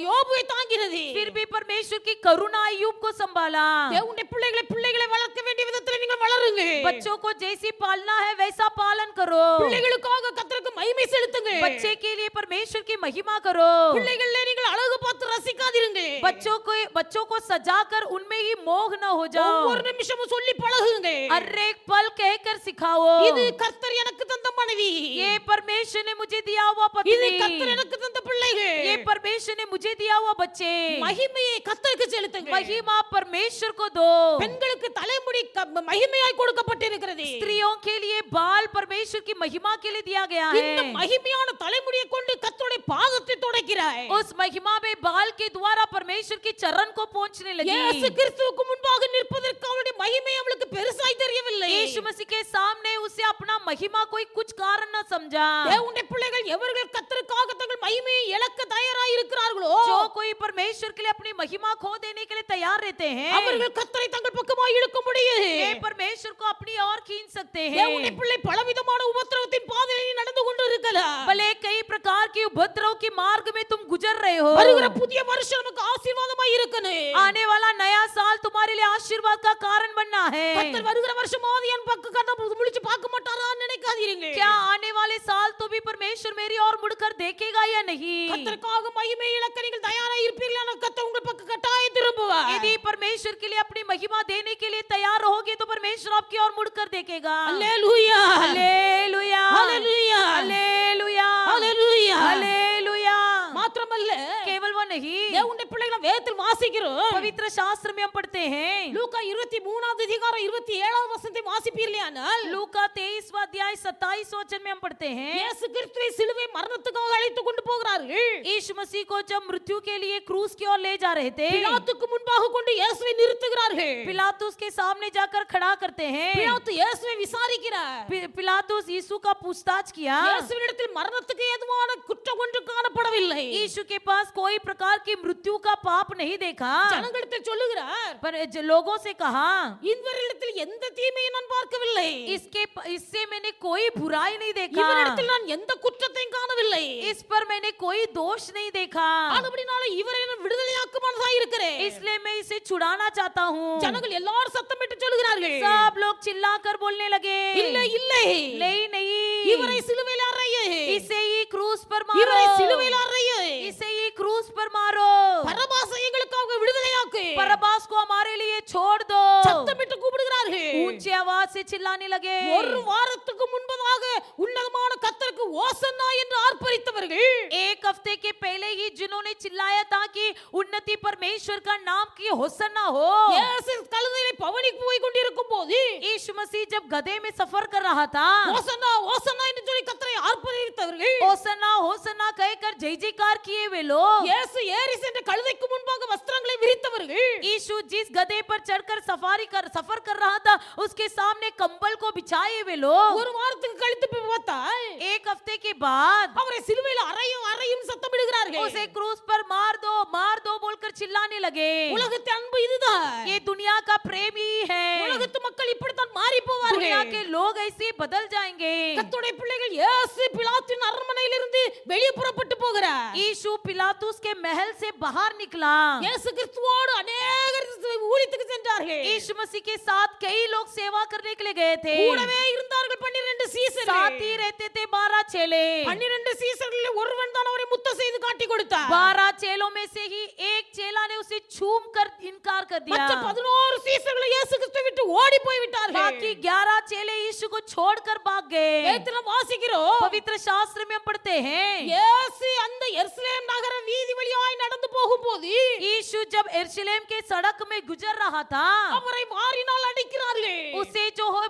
யோபுவை தாங்கினது. फिर भी परमेश्वर की करुणा अय्यूब को संभाला। தேவனுடைய பிள்ளைகளை வளர்க்க வேண்டிய விதத்தில் நீங்கள் வளருங்க. बच्चों को जैसी पालना है वैसा पालन करो। பிள்ளைகளுக்காக கர்த்தருக்கு மகிமை செலுத்துங்க. बच्चे के लिए परमेश्वर की महिमा करो। பிள்ளைகளே நீங்கள் அழகு பார்த்து ரசிக்காதீருங்க. बच्चों को सजाकर उनमें ही मोह न हो जाओ। ஒவ்வொரு நிமிஷமும் சொல்லி பழகுங்க. हर एक पल कहकर सिखाओ, இது கர்த்தர் எனக்கு தந்த மனைவி. ये परमेश्वर ने मुझे दिया हुआ இது पत्नी, கர்த்தர் எனக்கு தந்த பிள்ளைகள். ये परमेश्वर ने मुझे दिया हुआ बच्चे। மகிமையை கர்த்தருக்கு செலுத்துங்க. महिमा परमेश्वर को दो। பெண்களுக்கு தலைமுடி மகிமையாய் கொடுக்கப்பட்டிருக்கிறது. स्त्रियों के लिए बाल परमेश्वर की महिमा के लिए दिया गया இந்த है। மகிமையான தலைமுடியை கொண்டு கர்த்தருடைய பாதத்தை துடைக்கிறாய். उस महिमा में बाल के द्वारा परमेश्वर के चरण को पहुंचने இயேசு लगी। கிறிஸ்துவுக்கு முன்பாக நிற்பதற்கு அவருடைய மகிமை அவளுக்கு பெருசாய் தெரியவில்லை. यीशु मसीह के सामने उसे अपना महिमा कोई कुछ कारण न समझा। தேவனுடைய பிள்ளைகள் எவர்கள் கர்த்தருக்காக தங்கள் மகிமையை இழக்க தயாராய் இருக்கிறார்களோ जो कोई परमेश्वर के लिए अपनी महिमा खो देने के लिए तैयार रहते हैं, அவர்கள் கர்த்தரை தங்கள் பக்கமாய் இழுக்க முடியும். वे परमेश्वर को अपनी ओर खींच सकते தேவனுடைய हैं। பிள்ளை பலவிதமான உபத்திரவத்தின் பாதையில் நீ நடந்து கொண்டு இருக்கலாம். भले कई प्रकार के उपद्रव के मार्ग में तुम गुजर रहे हो, வருகிற புதிய வருஷம் நமக்கு ஆசீர்வாதமாய் இருக்கணும். आने वाला नया साल तुम्हारे लिए आशीर्वाद का कारण बनना है। கர்த்தர் வருகிற வருஷமாவது என் பக்கம் கண்ணை முழிச்சு பார்க்க மாட்டாரான்னு நினைக்காதீங்க. क्या आने वाले साल तो भी परमेश्वर मेरी ओर मुड़कर देखेगा या नहीं? கர்த்தருக்காக மகிமை இழக்க நீங்கள் தயாராய் இருப்பீர்களானால் கர்த்தர் உங்கள் பக்கம் கட்டாயம் திரும்புவார். यदि परमेश्वर के लिए अपनी महिमा देने के लिए तैयार रहोगे तो परमेश्वर आपकी ओर मुड़कर देखेगा। அல்லேலூயா हालेलुया, हालेलुया हालेलुया, அல்லேலூயா. हालेलुया। மாத்திரமல்ல केवल वो नहीं, தேவனுடைய பிள்ளைகளை வேதத்தில் வாசிக்கிறோம். पवित्र शास्त्र में हम पढ़ते हैं। லூக்கா 23வது அதிகாரம் 27வது வசனத்தை வாசிப்பீர்களானால் लूका 23वां अध्याय 27 वचन में हम पढ़ते हैं, இயேசு கிறிஸ்துவை சிலுவை மரணத்துக்காக அழைத்து கொண்டு போகிறார்கள். यीशु मसीह को जब मृत्यु के लिए क्रूस की ओर ले जा रहे थे, பிலாத்துக்கு முன்பாக கொண்டு இயேசுவை நிறுத்துகிறார்கள். पिलातुस के सामने जाकर खड़ा करते हैं। பிலாத்து இயேசுவை விசாரிக்கிறார். पिलातुस यीशु का पूछताछ किया। இயேசுவினிடத்தில் மரணத்துக்கு ஏதுவான குற்றம் ஒன்று காணப்படவில்லை. यीशु के पास कोई प्रकार की मृत्यु का पाप नहीं देखा, ஜனங்களிடத்தில் சொல்லுகிறார், पर लोगों से कहा, இவரிடத்தில் எந்த தீமையும் நான் பார்க்கவில்லை. इससे मैंने कोई बुराई नहीं देखा, இவரிடத்தில் நான் எந்த குற்றத்தையும் காணவில்லை. इस पर मैंने कोई दोष नहीं देखा, ஆனபடினால இவரை நான் விடுதலையாக்குமானதாய் இருக்கிறேன். इसलिए मैं इसे छुड़ाना चाहता हूँ। ஜனங்கள் எல்லாரும் சத்தமிட்டு சொல்லுகிறார்கள், सब लोग चिल्लाकर बोलने लगे, இல்லை இல்லை नहीं नहीं, இவரை சிலுவையில் அறையே, इसे ही क्रूस पर இவரை मारो, சிலுவையில் அறையே, इसे ही क्रूस पर मारो, பரபாசை எங்களுக்காக விடுதலையாக்கு. बरअब्बास को हमारे लिए छोड़ दो। சத்தமிட்டு கூப்பிடுகிறார்கள். ऊंची आवाज से चिल्लाने लगे। ஒரு வாரத்துக்கு முன்பதாக உன்னதமான கர்த்தருக்கு ஓசன்னா என்று ஆர்ப்பரித்தவர்கள், एक हफ्ते के पहले ही जिन्होंने चिल्लाया था कि उन्नति परमेश्वर का नाम की होसन्ना हो, இயேசு கழுதையிலே பவனிக்கு போய் கொண்டிருக்கும் போது यीशु मसीह जब गधे में सफर कर रहा था, ஓசன்னா ஓசன்னா என்று சொல்லி கர்த்தரை ஆர்ப்பரித்தவர்கள், होसन्ना होसन्ना कहकर जय जयकार किए वे लोग, இயேசு ஏறி சென்ற கழுதைக்கு முன்பாக வஸ்திரங்களை விரித்தவர்கள், यीशु जिस गधे पर चढ़कर सफर कर रहा था उसके सामने कंबल को बिछाए वे लोग, ஒரு வாரத்துக்கு கழித்து போய் பார்த்தா एक हफ्ते के बाद அவரை சிலுவையில் அறையும் அறையும் சத்தமிடுகிறார்கள். उसे क्रूस पर मार दो बोलकर चिल्लाने लगे। உலகத்து அன்பு இதுதான். ये दुनिया का प्रेम ही है, உலகத்து மக்கள் இப்படித்தான் மாறி போவார்கள். दुनिया के लोग ऐसे बदल जाएंगे। கர்த்தருடைய பிள்ளைகள் இயேசு பிலாத்தின் அரண்மனையிலிருந்து வெளியே புறப்பட்டு போகிறார். यीशु पिलातुस के महल से बाहर निकला। இயேசு கிறிஸ்துவோடு அநேகர் ஊழியத்துக்கு சென்றார்கள். यीशु मसीह के साथ कई लोग सेवा करने के लिए गए थे। கூடவே இருந்தார்கள் இருந்தார்கள் 12 சீசர்கள். साथ ही रहते थे 12 चेले। 12 சீசர்களில் ஒருவன் தான் அவரை முத்தம் செய்து காட்டி கொடுத்தார். 12 चेलों में से ही एक चेला ने उसे छूम कर इनकार कर दिया। மற்ற 11 சீசர்கள் இயேசு கிறிஸ்துவை விட்டு ஓடி போய் விட்டார்கள். बाकी 11 चेले यीशु को छोड़कर भाग गए। வேதத்துல வாசிக்கிறோம், पवित्र शास्त्र में हम पढ़ते हैं, இயேசு அந்த எருசலேம் நகர வீதி வழியாய் நடந்து போகும்போது यीशु जब यरूशलेम के सड़क में गुजर रहा था, அவரை வாரினால் அடிக்கிறார்கள், उसे जो हो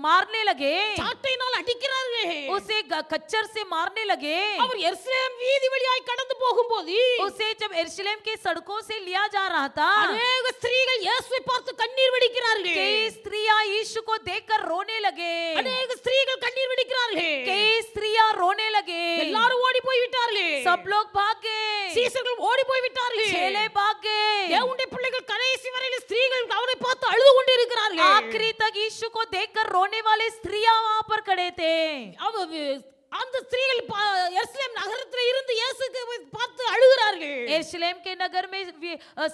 मारने लगे, சாட்டையினால் அடிக்கிறார்கள். उसे खच्चर से मारने लगे। அவர் எருசலேம் வீதி வழியாய் கடந்து போகும்போது उसे जब यरूशलेम के सड़कों से लिया जा रहा था, அநேக ஸ்திரீகள் இயேசுவை பார்த்து கண்ணீர் வடிக்கிறார்கள். कई स्त्रियां यीशु को देखकर रोने लगे। அநேக ஸ்திரீகள் கண்ணீர் வடிக்கிறார்கள். कई स्त्रियां रोने लगे। எல்லாரும் ஓடி போய் விட்டார்கள். सब लोग भाग गए, சீசர்கள் ஓடி போய் விட்டார்கள். चेले भाग गए। தேவனுடைய பிள்ளைகள் கடைசி வரையில் ஸ்திரீகள் அவரை பார்த்து அழுது கொண்டு இருக்கிறார்கள். आखिरी तक यीशु को देखकर रोने वाले स्त्रियां वहां पर खड़े थे। அந்த ஸ்திரீகள் எருசலேம் நகரத்தில் இருந்து இயேசுவை பார்த்து அழுகிறார்கள். यरूशलेम के नगर में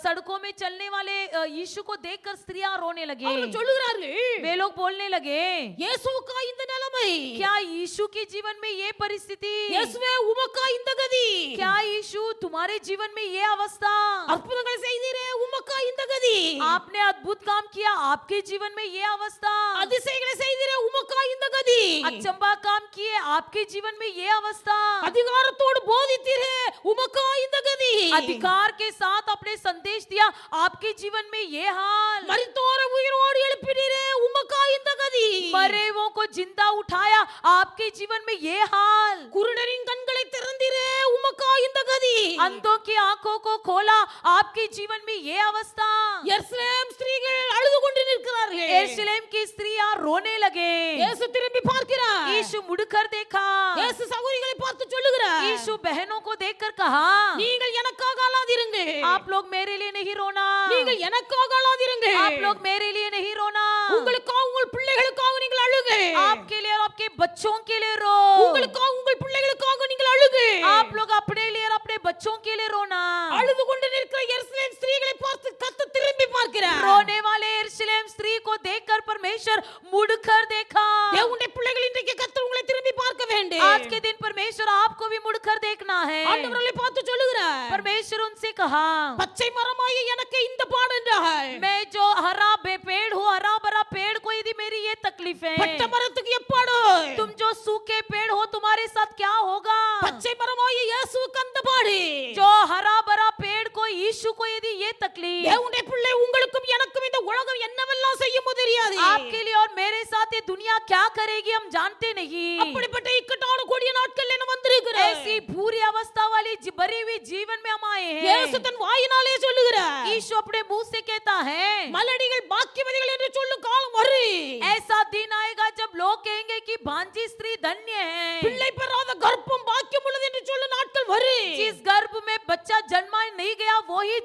सड़कों में चलने वाले यीशु को देखकर स्त्रियां रोने लगे। அவங்க சொல்லுகிறார்கள், वे लोग बोलने लगे, இயேசுவுக்கா இந்த நிலைமை? क्या यीशु के जीवन में ये परिस्थिति? இயேசுவே உமக்கா இந்த கதி? क्या यीशु तुम्हारे जीवन में ये अवस्था? அற்புதங்களை செய்தீரே உமக்கா இந்த கதி? आपने अद्भुत काम किया, आपके जीवन में ये अवस्था? அதிசயங்களை செய்தீரே உமக்கா இந்த கதி? अचंबा काम किए, आपके जीवन में ये अवस्था? அதிகாரத்தோடு போதித்தீரே உமக்கா இந்த கதி? अधिकार के साथ अपने संदेश दिया, आपके जीवन में ये हाल? மரித்தோரை உயிரோடு எழுப்பினீரே உமக்கா இந்த கதி? मरे वो को जिंदा उठाया, आपके जीवन में ये हाल? குருடரின் கண்களை திறந்தீரே உமக்கா இந்த கதி? अंधों की आंखों को खोला, आपके जीवन में ये अवस्था? எருசலேம் ஸ்திரீகள் அழுது கொண்டு நிற்கிறார்கள். यरूशलेम की स्त्रियां रोने लगे। இயேசு திரும்பி பார்க்கிறார். यीशु मुड़कर देखा। இயேசு சகோதரிகளை பார்த்து சொல்லுகிறார், यीशु बहनों को देखकर कहा, நீங்கள் எனக்காக அழாதிருங்கள். आप लोग मेरे लिए नहीं रोना। நீங்கள் எனக்காக அழாதிருங்கள். आप लोग मेरे लिए नहीं रोना। உங்களுக்காக உங்கள் பிள்ளைகளுக்காக நீங்கள் அழுங்க. आपके लिए और आपके बच्चों के लिए रो। உங்களுக்காக உங்கள் பிள்ளைகளுக்காக நீங்கள் அழுங்க. आप लोग अपने लिए और अपने बच्चों के लिए रोना। அழுது கொண்டு நிற்கிற எருசலேம் ஸ்திரீகளை பார்த்து கர்த்தர் திரும்பி பார்க்கிறார். रोने वाले यरूशलेम स्त्री को देखकर परमेश्वर मुड़कर देखा। தேவனுடைய பிள்ளைகள் இன்றைக்கு கர்த்தர் உங்களை திரும்பி பார்க்க வேண்டும். आज के दिन परमेश्वर आपको भी मुड़कर देखना है। ஆண்டவரை பார்த்து சொல்லுகிறார், परमेश्वर उनसे कहा, பச்சை மரமாகிய எனக்கு இந்த பாடு என்றார். मैं जो हरा पेड़ हूँ, हरा भरा पेड़ को यदि मेरी ये तकलीफ है, பட்ட மரத்துக்கு எப்பாடு? तुम जो सूखे पेड़ हो तुम्हारे साथ क्या होगा? பச்சை மரமாகிய இயேசுவுக்கு அந்த பாடு. जो हरा भरा पेड़ को यीशु को यदि ये तकलीफ, தேவனுடைய பிள்ளை உங்களுக்கும் எனக்கும் இந்த உலகம் என்னவெல்லாம் செய்யுமோ தெரியாது. आपके लिए और मेरे साथ ये दुनिया क्या करेगी हम जानते नहीं। அப்படிப்பட்ட இக்கட்டான கொடிய நாட்கள் என்ன வந்திருக்கிறது. ऐसी बुरी अवस्था वाली भरी हुई जीवन में हम आए हैं। இயேசு தன் வாயினாலே சொல்லுகிறார், यीशु अपने मुंह से कहता है, மலடிகள் பாக்கியவதிகள் என்று சொல்லும் காலம் வரும். ऐसा दिन आएगा जब लोग कहेंगे कि भांजी स्त्री धन्य है। பிள்ளை பெறாத கர்ப்பம் பாக்கியம் உள்ளது என்று சொல்லும் நாட்கள் வரும். जिस गर्भ में बच्चा जन्मा नहीं गया वो ही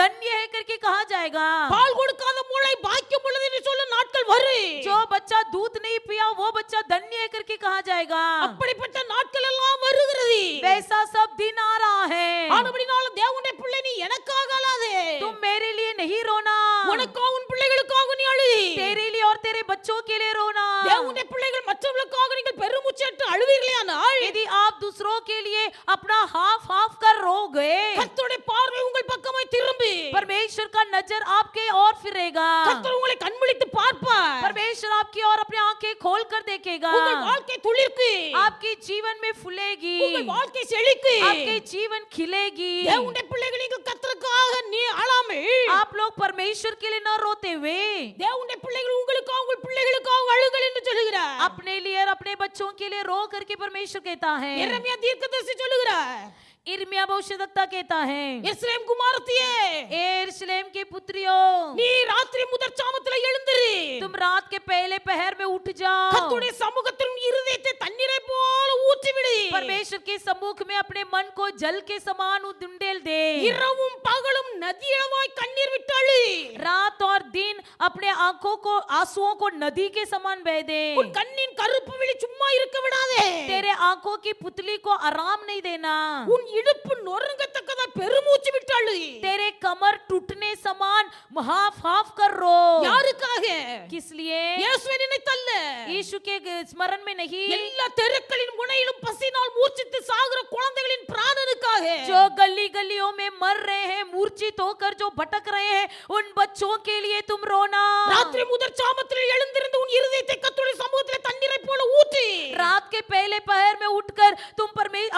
धन्य है करके कहा जाएगा। பால் கொடுக்காத மூளை பாக்கியம் உள்ளது என்று சொல்லும் நாட்கள் வரும். जो बच्चा दूध नहीं पिया वो बच्चा धन्य है करके कहा जाएगा। அப்படிப்பட்ட நாட்கள் எல்லாம் வருகிறது. वैसा सब दिन आ रहा है। ஆனபடினால தேவனுடைய பிள்ளை நீ எனக்காக அழாதே. तुम मेरे लिए नहीं रोना, உனக்காக உன் பிள்ளைகளுக்காக நீ அழு. तेरे लिए और तेरे बच्चों के लिए रोना। தேவனுடைய பிள்ளைகள் மற்றவர்களுக்காக நீங்கள் பெருமூச்செட்டு அழுவீர்களேயானால் यदि आप दूसरों के लिए अपना हाफ हाफ कर रोगे, கர்த்தருடைய பார்வை உங்கள் பக்கமாய் திரும்பி परमेश्वर का नजर आपके ओर फिरेगा। கர்த்தர் உங்களை கண்விழித்து பார்ப்பார். परमेश्वर आपकी ओर अपनी आंखें खोल कर देखेगा। உங்கள் வாழ்க்கை துளிர்க்கு, आपके जीवन में फूलेगी, உங்கள் வாழ்க்கை செழிக்கு. आपके जीवन खिलेगी। தேவனுடைய பிள்ளைகள் நீங்கள் கர்த்தருக்காக நீ அழாமல் आप लोग परमेश्वर के लिए न रोते हुए தேவனுடைய பிள்ளைகள் உங்களுக்காக உங்கள் பிள்ளைகளுக்காக அழுங்கள் என்று சொல்லுகிறார். अपने लिए और अपने बच्चों के लिए रो करके परमेश्वर कहता है। எரேமியா தீர்க்கதரிசி சொல்லுகிறார், इर्मिया भविष्यद्वक्ता कहता है, எருசலேம் குமாரத்தியே, यरूशलेम की पुत्रियों, நீ ராத்திரி முதற் சாமத்திலே எழுந்திரு. तुम रात के पहले पहर में उठ जाओ। கர்த்தருடைய சமூகத்தில் உன் இருதயத்தை தண்ணீரை போல ஊற்றிவிடு. परमेश्वर के सम्मुख में अपने मन को जल के समान उंडेल दे। இரவும் பகலும் நதியளவாய் கண்ணீர் விட்டு அழு. रात और दिन अपने आंखों को आंसुओं को नदी के समान बह दे। உன் கண்ணின் கருப்பு விழி சும்மா இருக்க விடாதே. तेरे आंखों की पुतली को आराम नहीं देना। உன் இடுப்பு நொறுங்கத்தக்கதா பெருமூச்சு விட்டு அழு. तेरे कमर टूटने समान हाफ हाफ कर रो। யாருக்காக? किस लिए? இயேசுவை நினைத்தல்ல, यीशु के स्मरण में नहीं, எல்லா தெருக்களின் முனையிலும் பசினால் மூர்ச்சித்து சாகுற குழந்தைகளின் பிராணனுக்காக. जो गली गलियों में मर रहे हैं, मूर्छित होकर जो भटक रहे हैं, उन बच्चों के लिए तुम रोना। ராத்திரி முதற் சாமத்தில் எழுந்திருந்து உன் இருதயத்தை கர்த்தருடைய சமூகத்திலே தண்ணீரை போல ஊற்றி, रात के पहले पहर में उठकर तुम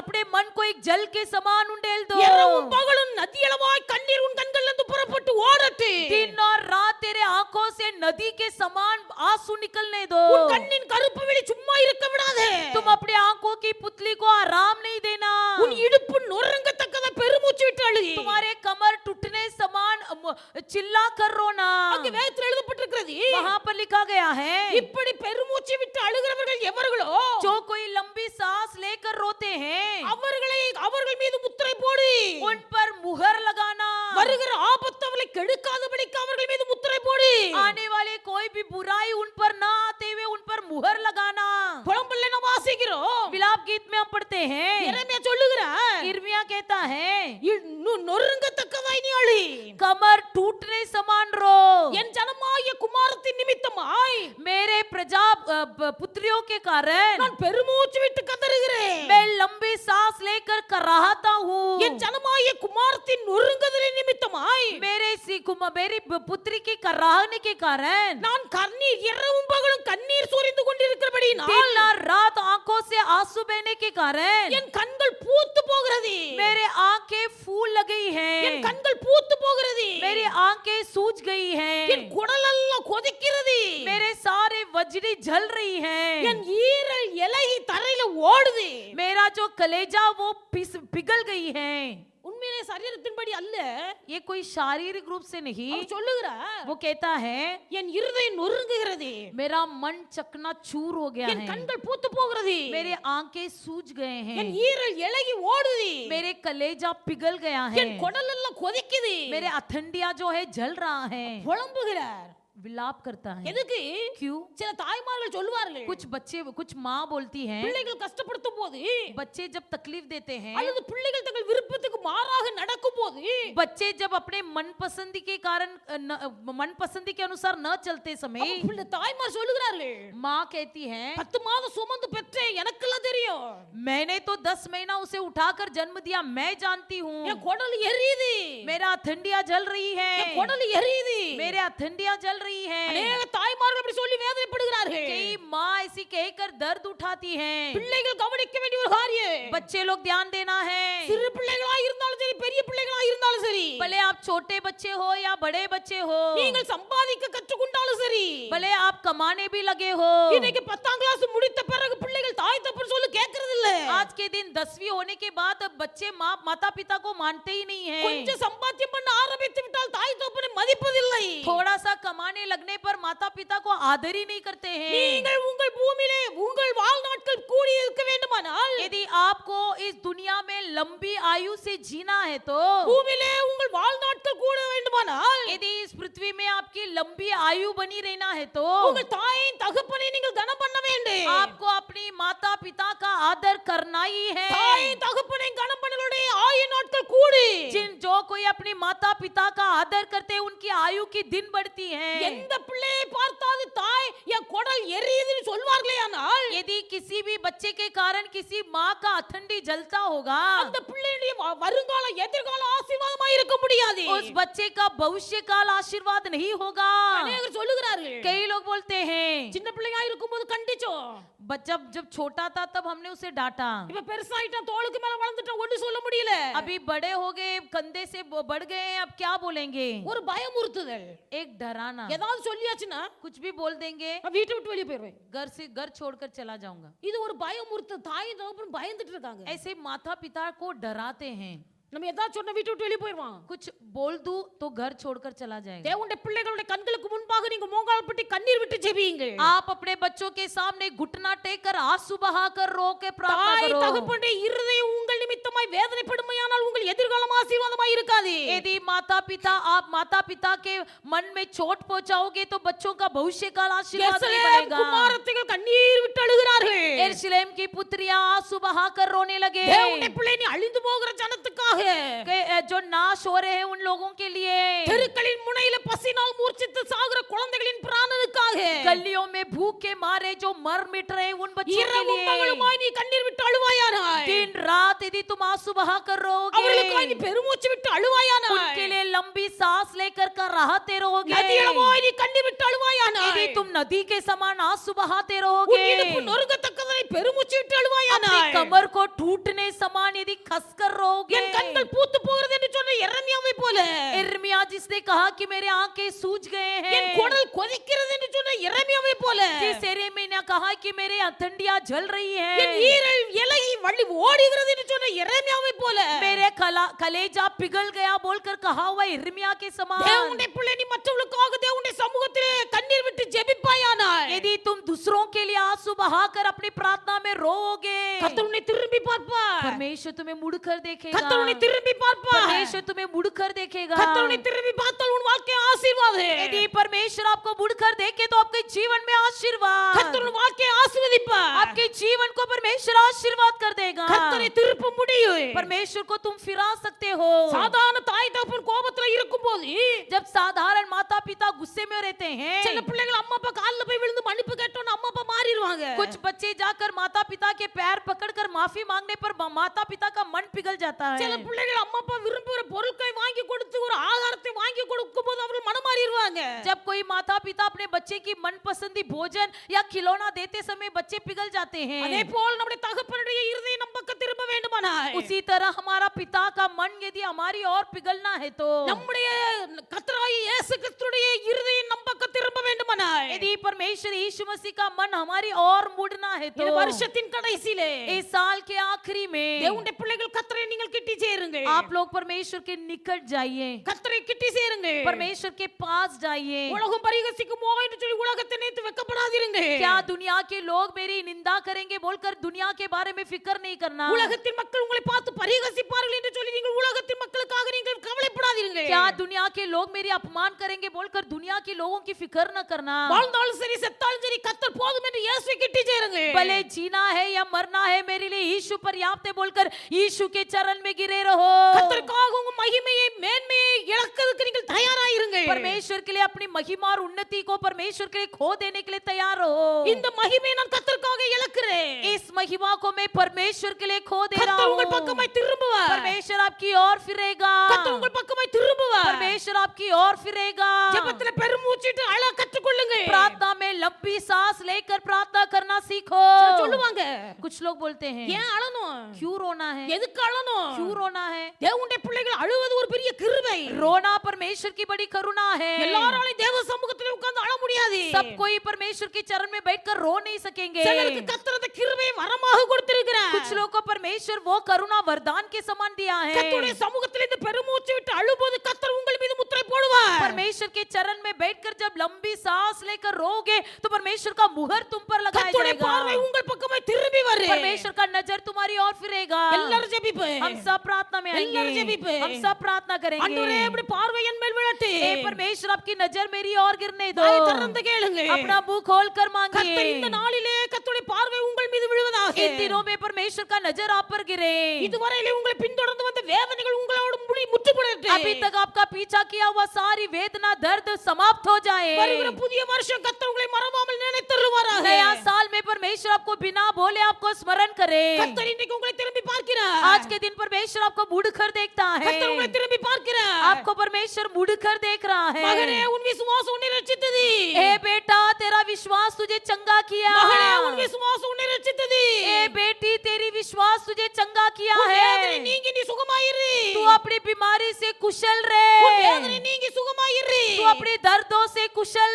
अपने मन को एक जल के समान उंडेल दो। இரவும் பகலும் நதியளவாய் கண்ணீர் உன் கண்களிலிருந்து புறப்பட்டு ஓடட்டு. दिन और रात तेरे आंखों से नदी के समान आंसू निकलने दो। உன் கண்ணின் கருப்பு வெளி சும்மா இருக்க விடாதே. तुम अपने आंखों की पुतली को आराम नहीं देना। உன் இடுப்பு நொறுங்கத்தக்கத பெருமூச்சு விட்டு அழு. तुम्हारे कमर टूटने समान चिल्ला कर रोना। அங்கே வேதத்தில் எழுதப்பட்டிருக்கிறது, वहां पर लिखा गया है, இப்படி பெருமூச்சு விட்டு அழுகிறவர்கள் எவர்களோ जो कोई लंबी सांस लेकर रोते हैं, அவர்கள் மீது முத்திரை போடு. उन पर मुहर लगाना। வருகிற ஆபத்து அவர்களை கெடுக்காதபடிக்கு அவர்கள் மீது முத்திரை போடு. आने वाले कोई भी बुराई उन पर ना आते हुए उन पर मुहर लगाना। புலம்பல்ல நாம் வாசிக்கிறோம், विलाप गीत में हम पढ़ते हैं, எரேமியா சொல்லுகிறார், यिर्मयाह कहता है, நொறுங்கத்தக்கதாய் நீ அழு. कमर टूटने समान रो। என் ஜனமாகிய குமாரத்தின் நிமித்தமாய் मेरे प्रजा पुत्रियों के कारण நான் பெருமூச்சு விட்டு கதறுகிறேன். मैं लंबी सांस लेकर कराहता हूँ। என் ஜனமாகிய குமாரத்தின் நொறுங்குதலின் நிமித்தமாய் मेरी पुत्री की कराहने के कारण நான் கண்ணீர் இரவும் பகலும் கண்ணீர் சொரிந்து கொண்டிருக்கிறபடியினால் दिन और रात आंखों से आंसू बहने के कारण என் கண்கள் பூத்து போகிறது. मेरे आंखें फूल लग गई என் हैं, கண்கள் பூத்து போகிறது. मेरी आंखें सूज गई என் हैं, குடலெல்லாம் கொதிக்கிறது. मेरे सारे वजरी जल रही என் हैं, ஈரல் இலகி தரையில ஓடுது. मेरा जो कलेजा वो पिघल गई है। உண்மையிலே சரீரத்தின்படி அல்ல, ये कोई शारीरिक रूप से नहीं, அவர் சொல்லுகிறார், वो कहता है என் இருதயம் நொறுங்குகிறது, मेरा मन चकनाचूर हो गया என் है, கண்கள் பூத்து போகிறது, मेरे आंखें सूज गए என் हैं, ஈரல் இலகி ஓடுது, मेरे कलेजा पिघल गया என் है, குடல் எல்லாம் கொதிக்குது. मेरे अथंडिया जो है जल रहा है। புலம்புகிறார். विलाप करता है। எதுக்கு? क्यों? சில தாய்மார்கள் சொல்வார்கள், कुछ माँ बोलती हैं, பிள்ளைகள் கஷ்டப்படுத்தும் போது बच्चे जब तकलीफ देते हैं, அல்லது பிள்ளைகள் தங்கள் விருப்பத்துக்கு மாறாக நடக்கும் போது बच्चे जब अपने मनपसंदी के कारण मनपसंदी के अनुसार न चलते समय தாய்மார் சொல்லுகிறார்கள், माँ कहती है, 10 மாதம் சுமந்து பெற்றேன், எனக்கெல்லாம் தெரியும், मैंने तो 10 महीना उसे उठाकर जन्म दिया, मैं जानती हूँ, என் குடல் எரியுது, मेरा अथंडिया जल रही என் है, குடல் எரியுது. मेरे अथंडिया जल रही है। அநேக தாய்மார்கள் அப்படி சொல்லி வேதனைப்படுகிறார்கள். कई माँ ऐसी कहकर दर्द उठाती हैं। பிள்ளைகள் கவனிக்க வேண்டிய ஒரு காரியம், बच्चे लोग ध्यान देना है, சிறு பிள்ளைகளா இருந்தாலும் சரி, பெரிய பிள்ளைகளா இருந்தாலும் சரி, भले आप छोटे बच्चे हो या बड़े बच्चे हो, நீங்கள் சம்பாதிக்க கற்றுக்கொண்டாலும் சரி, भले आप कमाने भी लगे हो, இன்னைக்கு 10ஆம் கிளாஸ் முடித்த பிறகு பிள்ளைகள் தாய் தப்பன் சொல்லு கேட்கறது இல்ல. आज के दिन 10वीं होने के बाद बच्चे माता पिता को मानते ही नहीं हैं। கொஞ்சம் சம்பாத்தியம் பண்ண ஆரம்பித்து விட்டால் தாய் தப்பனை மதிப்பதில்லை. थोड़ा सा कमाने लगने पर माता पिता को आदर ही नहीं करते हैं। நீங்கள் உங்கள் பூமியிலே உங்கள் வாழ்நாட்கள் கூடி இருக்க வேண்டுமானால், यदि आपको इस दुनिया में लंबी आयु से जीना है तो, பூமியிலே உங்கள் வாழ்நாட்கள் கூட வேண்டுமானால், यदि इस पृथ्वी में आपकी लंबी आयु बनी रहना है तो உங்கள் தாயின் தகப்பனை நீங்கள் கனம் பண்ண வேண்டும். आपको अपनी माता पिता का आदर करना ही है। தாயின் தகப்பனை கனம் பண்ணலுடைய ஆயுள் நாட்கள் கூடி. जो कोई अपनी माता पिता का आदर करते हैं उनकी आयु की दिन बढ़ती है। எந்த பிள்ளையை பார்த்தாது தாய் என் குடல் எரியுதுன்னு சொல்வார்களே, ஆனால் यदि किसी भी बच्चे के कारण किसी माँ का अथंडी जलता होगा, அந்த பிள்ளையுடைய வருங்கால எதிர்கால ஆசீர்வாதமா இருக்க முடியாது. उस बच्चे का भविष्य काल आशीर्वाद नहीं होगा। அநேகர் சொல்லுகிறார்கள், कई लोग बोलते हैं, சின்ன பிள்ளையா இருக்கும்போது கண்டிச்சோம், जब छोटा था तब हमने उसे डांटा, இப்ப பெருசாயிட்டா தோளுக்கு மேல வளர்ந்துட்டா ஒண்ணு சொல்ல முடியல. अभी बड़े हो गए, कंधे से बढ़ गए हैं, अब क्या बोलेंगे? ஒரு பயமுறுத்துதல், एक डराना, ஏதாவது சொல்லியாச்சுன்னா कुछ भी बोल देंगे, நான் வீட்டை விட்டு வெளியே போயிடுவேன். घर छोड़कर चला जाऊंगा। இது ஒரு பயமுறுத்து, தாய் தகப்பன் பயந்துட்டு இருக்காங்க. ऐसे माता पिता को डराते हैं, நம்ம ஏதாவது சொன்ன வீட்டை விட்டு வெளியே போயிடுவான். कुछ बोल दूं तो घर छोड़कर चला जाएगा। தேவனுடைய பிள்ளைகளுடைய கண்களுக்கு முன்பாக நீங்க மோங்கால்பட்டி கண்ணீர் விட்டு ஜெபியுங்கள். आप अपने बच्चों के सामने घुटना टेक कर आंसू बहाकर रो के प्रार्थना தாய் करो। தகப்பனுடைய இருதயம் உங்கள் நிமித்தமாய் வேதனைப்படுமையானால் உங்கள் எதிர்காலம் ஆசீர்வாதமாய் இருக்காது. यदि आप माता पिता के मन में चोट पहुंचाओगे तो बच्चों का भविष्य काल आशीर्वाद नहीं எருசலேம் बनेगा। குமாரத்திகள் கண்ணீர் விட்டு அழுகிறார்கள். यरूशलेम की पुत्रियां आंसू बहाकर रोने लगे, தேவனுடைய பிள்ளை நீ அழிந்து போகிற ஜனத்துக்காக, जो नाश हो रहे हैं उन लोगों के लिए। தெருக்களின் முனையில பசி பஞ்சத்தில் சாகுற குழந்தைகளின் பிராணனுக்காக गलियों में भूख के मारे जो मर मिट रहे उन बच्चों के இரவும் लिए பகலுமாய் நீ கண்ணீர் விட்டு அழுவாயானாய் दिन रात यदि तुम आंसू बहा कर அவர்களுக்காய் நீ रोगे பெருமூச்சு விட்டு அழுவாயானாய் उनके लिए लंबी सांस लेकर कर रहते रहोगे நதியிடமாய் நீ கண்ணீர் விட்டு அழுவாயானாய் यदि तुम नदी के समान आंसू बहाते உன் இடுப்பு रहोगे நொறுங்கத்தக்கதை பெருமூச்சு விட்டு अपनी அழுவாயானாய் कमर को टूटने समान यदि खस कर रोगे என் கண்கள் பூத்து போகிறது என்று சொன்ன எரமியாவை போல इर्मिया जिसने कहा कि मेरे आंखें सूज गए என் हैं குடல் கொதிக்கிறது என்று சொன்ன எரமியாவை போல जिस एरेमिया ने कहा कि मेरे अथंडियां जल रही என் हैं ஈரல் இலகி வள்ளி ஓடுகிறது என்று சொன்ன எரமியாவை போல मेरे कलेजा पिघल गया बोलकर कहा हुआ इर्मिया के समान தேவனுடைய பிள்ளை நீ மற்றவர்களுக்காக தேவனுடைய சமூகத்திலே கண்ணீர் விட்டு ஜெபிப்பாயானாய் यदि तुम दूसरों के लिए आंसू बहाकर अपनी प्रार्थना में रोओगे கர்த்தர் உன்னை திரும்பி பார்ப்பார் परमेश्वर तुम्हें मुड़कर देखेगा கர்த்தர் உன்னை திரும்பி பார்ப்பார் परमेश्वर तुम्हें मुड़कर देखेगा கர்த்தர் உன்னை திரும்பி பார்த்தால் உன் வாழ்க்கை ஆசீர்வாதம் यदि परमेश्वर आपको मुड़कर देखे तो आपके जीवन में आशीर्वाद கர்த்தர் உன் வாழ்க்கையை ஆசீர்வதிப்பார் आपके जीवन को परमेश्वर आशीर्वाद कर देगा கர்த்தரை திருப்ப முடியும் परमेश्वर को तुम फिरा सकते हो சாதாரண தாய் தகப்பன் கோபத்துல இருக்கும்போது जब साधारण माता पिता गुस्से में रहते சில हैं பிள்ளைகள் அம்மா அப்பா கால்ல போய் விழுந்து மன்னிப்பு கேட்டோன்னு அம்மா அப்பா மாறிடுவாங்க कुछ बच्चे जाकर माता पिता के पैर पकड़कर माफी मांगने पर माता पिता का मन पिघल जाता சில है பிள்ளைகள் அம்மா அப்பா விரும்புகிற பொருட்களை வாங்கி கொடுத்து ஒரு ஆகாரத்தை வாங்கி கொடுக்கும் போது அவர்கள் மனம் மாறிடுவாங்க जब कोई माता पिता अपने बच्चे की मनपसंदी भोजन या खिलौना देते समय बच्चे पिघल जाते அதே हैं போல் நம்முடைய தகப்பனுடைய இருதயம் நம் பக்கம் திரும்ப வேண்டுமானாய் उसी तरह हमारा पिता का मन यदि हमारी ओर पिघलना है तो நம்முடைய கர்த்தராகிய இயேசு கிறிஸ்துடைய இருதயம் நம் பக்கம் திரும்ப வேண்டுமானாய் यदि परमेश्वर यीशु मसीह का मन हमारी ओर मुड़ना है இந்த तो வருஷத்தின் கடைசியிலே इस साल के आखिरी में தேவனுடைய பிள்ளைகள் கர்த்தரை நீங்கள் கிட்டி சேருங்கள் आप लोग परमेश्वर के निकट जाइए கர்த்தரை கிட்டி சேருங்கள் परमेश्वर के पास जाइए உலகம் பரிகசிக்குமோ என்று சொல்லி உலகத்தை நினைத்து வெட்கப்படாதீருங்க क्या दुनिया के लोग मेरी निंदा करेंगे बोलकर दुनिया के बारे में फिक्र नहीं करना உலகத்தின் மக்கள் உங்களை பார்த்து பரிகசிப்பார்கள் என்று சொல்லி நீங்கள் உலகத்தின் மக்களுக்காக நீங்கள் கவலைப்படாதீருங்க क्या दुनिया के लोग मेरी अपमान करेंगे बोलकर दुनिया के लोगों की फिक्र न करना வாழ்ந்தாலும் சரி செத்தாலும் சரி கர்த்தர் போதும் என்று இயேசுவை கிட்டி சேருங்க भले जीना है या मरना है मेरे लिए यीशु पर्याप्त है बोलकर यीशु के चरण में गिरे रहो கர்த்தருக்காக உங்க மகிமையை மேன்மையை இழக்கிறதுக்கு நீங்கள் தயாராயிருங்க परमेश्वर के लिए अपनी महिमा और उन्नति को परमेश्वर के लिए खो देने के लिए तैयार रहो இந்த மகிமையை நான் கர்த்தருக்காக இழக்கிறேன் इस महिमा को मैं परमेश्वर के लिए खो दे रहा கர்த்தர் உங்கள் हूँ பக்கமாய் திரும்புவார் परमेश्वर आपकी ओर फिरेगा கர்த்தர் உங்கள் பக்கமாய் திரும்புவார் परमेश्वर आपकी ओर फिरेगा ஜெபத்துல பெருமூச்சிட்டு அழ கற்றுக்கொள்ளுங்க प्रार्थना में लंबी सांस लेकर प्रार्थना करना सीखो சிலர் சொல்லுவாங்க कुछ लोग बोलते हैं ஏன் அழணும் क्यों रोना है எதுக்கு அழணும் क्यों रोना है தேவனுடைய பிள்ளைகள் அழுவது ஒரு பெரிய கிருபை रोना परमेश्वर की बड़ी करुणा है எல்லாராலும் தேவ சமூகத்திலே உட்கார்ந்து அழ முடியாது सब कोई परमेश्वर के चरण में बैठकर रो नहीं सकेंगे சிலருக்கு கர்த்தர் அந்த கிருபையை வரமாக கொடுத்திருக்கிறார் कुछ लोगों को परमेश्वर वो करुणा वरदान के समान दिया है கர்த்தருடைய சமூகத்திலே இந்த பெருமூச்சு விட்டு அழும்போது கர்த்தர் உங்கள் மீது முத்திரை போடுவார் परमेश्वर के चरण में बैठकर जब लंबी सांस लेकर रोगे तो परमेश्वर का मुहर तुम पर लगाया கர்த்தருடைய பார்வை जाएगा உங்கள் பக்கமாய் திரும்பி வரும் परमेश्वर का नजर तुम्हारी ओर फिरेगा எல்லாரும் ஜெபிப்போம் हम सब प्रार्थना में எல்லாரும் आएंगे ஜெபிப்போம் हम सब प्रार्थना ஆண்டவரே करेंगे அப்படி பார்வை என் மேல் விழட்டு हे परमेश्वर आपकी नजर मेरी ओर गिरने दो வாய் திறந்து கேளுங்க अपना मुंह खोल कर கர்த்தர் இந்த मांगिए நாளிலே கர்த்தருடைய பார்வை உங்கள் மீது விழுவதாக इन दिनों में परमेश्वर का नजर आप पर गिरे இதுவரையிலே உங்களை பின்தொடர்ந்து வந்த வேதனைகள் உங்களோடு முற்றுப்படட்டும் अभी तक आपका पीछा किया हुआ सारी वेदना दर्द समाप्त हो जाए வருகிற புதிய வருஷம் கர்த்தர் உங்களை மறவாமல் நினைத்தருள்வாராக नया साल में परमेश्वर आपको बिना बोले आपको स्मरण करे கர்த்தர் இன்றைக்கு உங்களை திரும்பி பார்க்கிறார் आज के दिन परमेश्वर आपको मुड़कर देखता है கர்த்தர் உங்களை திரும்பி பார்க்கிறார் आपको परमेश्वर मुड़कर देख रहा மகனே है உன் விசுவாசம் உன்னை ரட்சித்தது ए बेटा तेरा विश्वास तुझे चंगा किया மகனே உன் விசுவாசம் உன்னை ரட்சித்தது ए बेटी तेरी विश्वास तुझे चंगा किया உன் வேதனை है நீங்கி நீ சுகமாயிரு तू अपनी बीमारी से कुशल உன் रहे வேதனை நீங்கி சுகமாயிரு तू अपने दर्दों से कुशल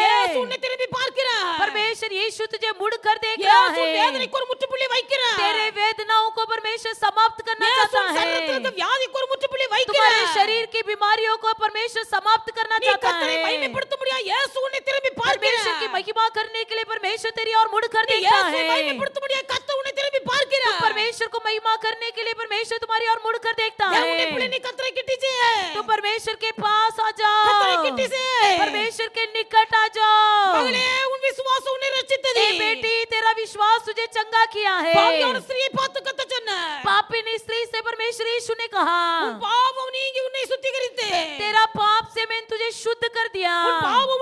இயேசு रहे உன்னை திரும்பி பார்க்கிறார் परमेश्वर यीशु तुझे मुड़कर देख रहा இயேசு உன் है வேதனைக்கு ஒரு முற்றுப்புள்ளி வைக்கிறார் तेरे वेदनाओं को परमेश्वर समाप्त करना இயேசு चाहता உன் சரீரத்தில் இருக்க है வியாதிக்கு ஒரு முற்றுப்புள்ளி तुम्हारे வைக்கிறார் शरीर की बीमारियों को परमेश्वर समाप्त करना நீ चाहता கர்த்தரை है மகிமைப்படுத்த முடியாது இயேசு உன்னை திரும்பி परमेश्वर की பார்க்கிறார் महिमा करने के लिए परमेश्वर तेरी ओर मुड़कर நீ देखता இயேசுவை है மகிமைப்படுத்த முடியாது கர்த்தர் உன்னை திரும்பி பார்க்கிறார் परमेश्वर को महिमा करने के लिए परमेश्वर तुम्हारी ओर मुड़कर देखता தேவனுடைய பிள்ளை है நீ கர்த்தரை கிட்டிச்சே तो परमेश्वर के पास आ கர்த்தரை जाओ கிட்டிச்சே परमेश्वर के निकट आ जाओ மகளே உன் விசுவாசம் உன்னை ரட்சித்தது ए बेटी तेरा विश्वास तुझे चंगा किया है பாவியான ஸ்திரியை பார்த்து கர்த்தர் சொன்னார் पापिनी स्त्री से परमेश्वर यीशु ने कहा உன் பாவம் நீங்கி உன்னை சுத்திகரித்து तेरा पाप से मैंने तुझे शुद्ध कर दिया உன் பாவம்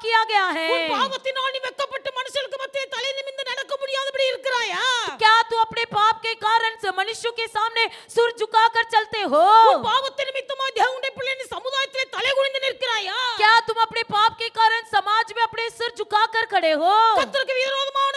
किया गया है। உன் பாவத்தினால் நீ வெட்கப்பட்டு மனுஷருக்கு மத்தியிலே தலை நிமிர்ந்து நடக்க முடியாதபடி இருக்கிறாயா? क्या तू अपने पाप के कारण से मनुष्यों के सामने सिर झुकाकर चलते हो? உன் பாவத்தின் நிமித்தமாய் தேவனுடைய பிள்ளை நீ சமுதாயத்திலே தலை குனிந்து நிற்கிறாயா? क्या तुम अपने पाप के कारण समाज में अपने सिर झुकाकर खड़े हो? கர்த்தருக்கு விரோதமான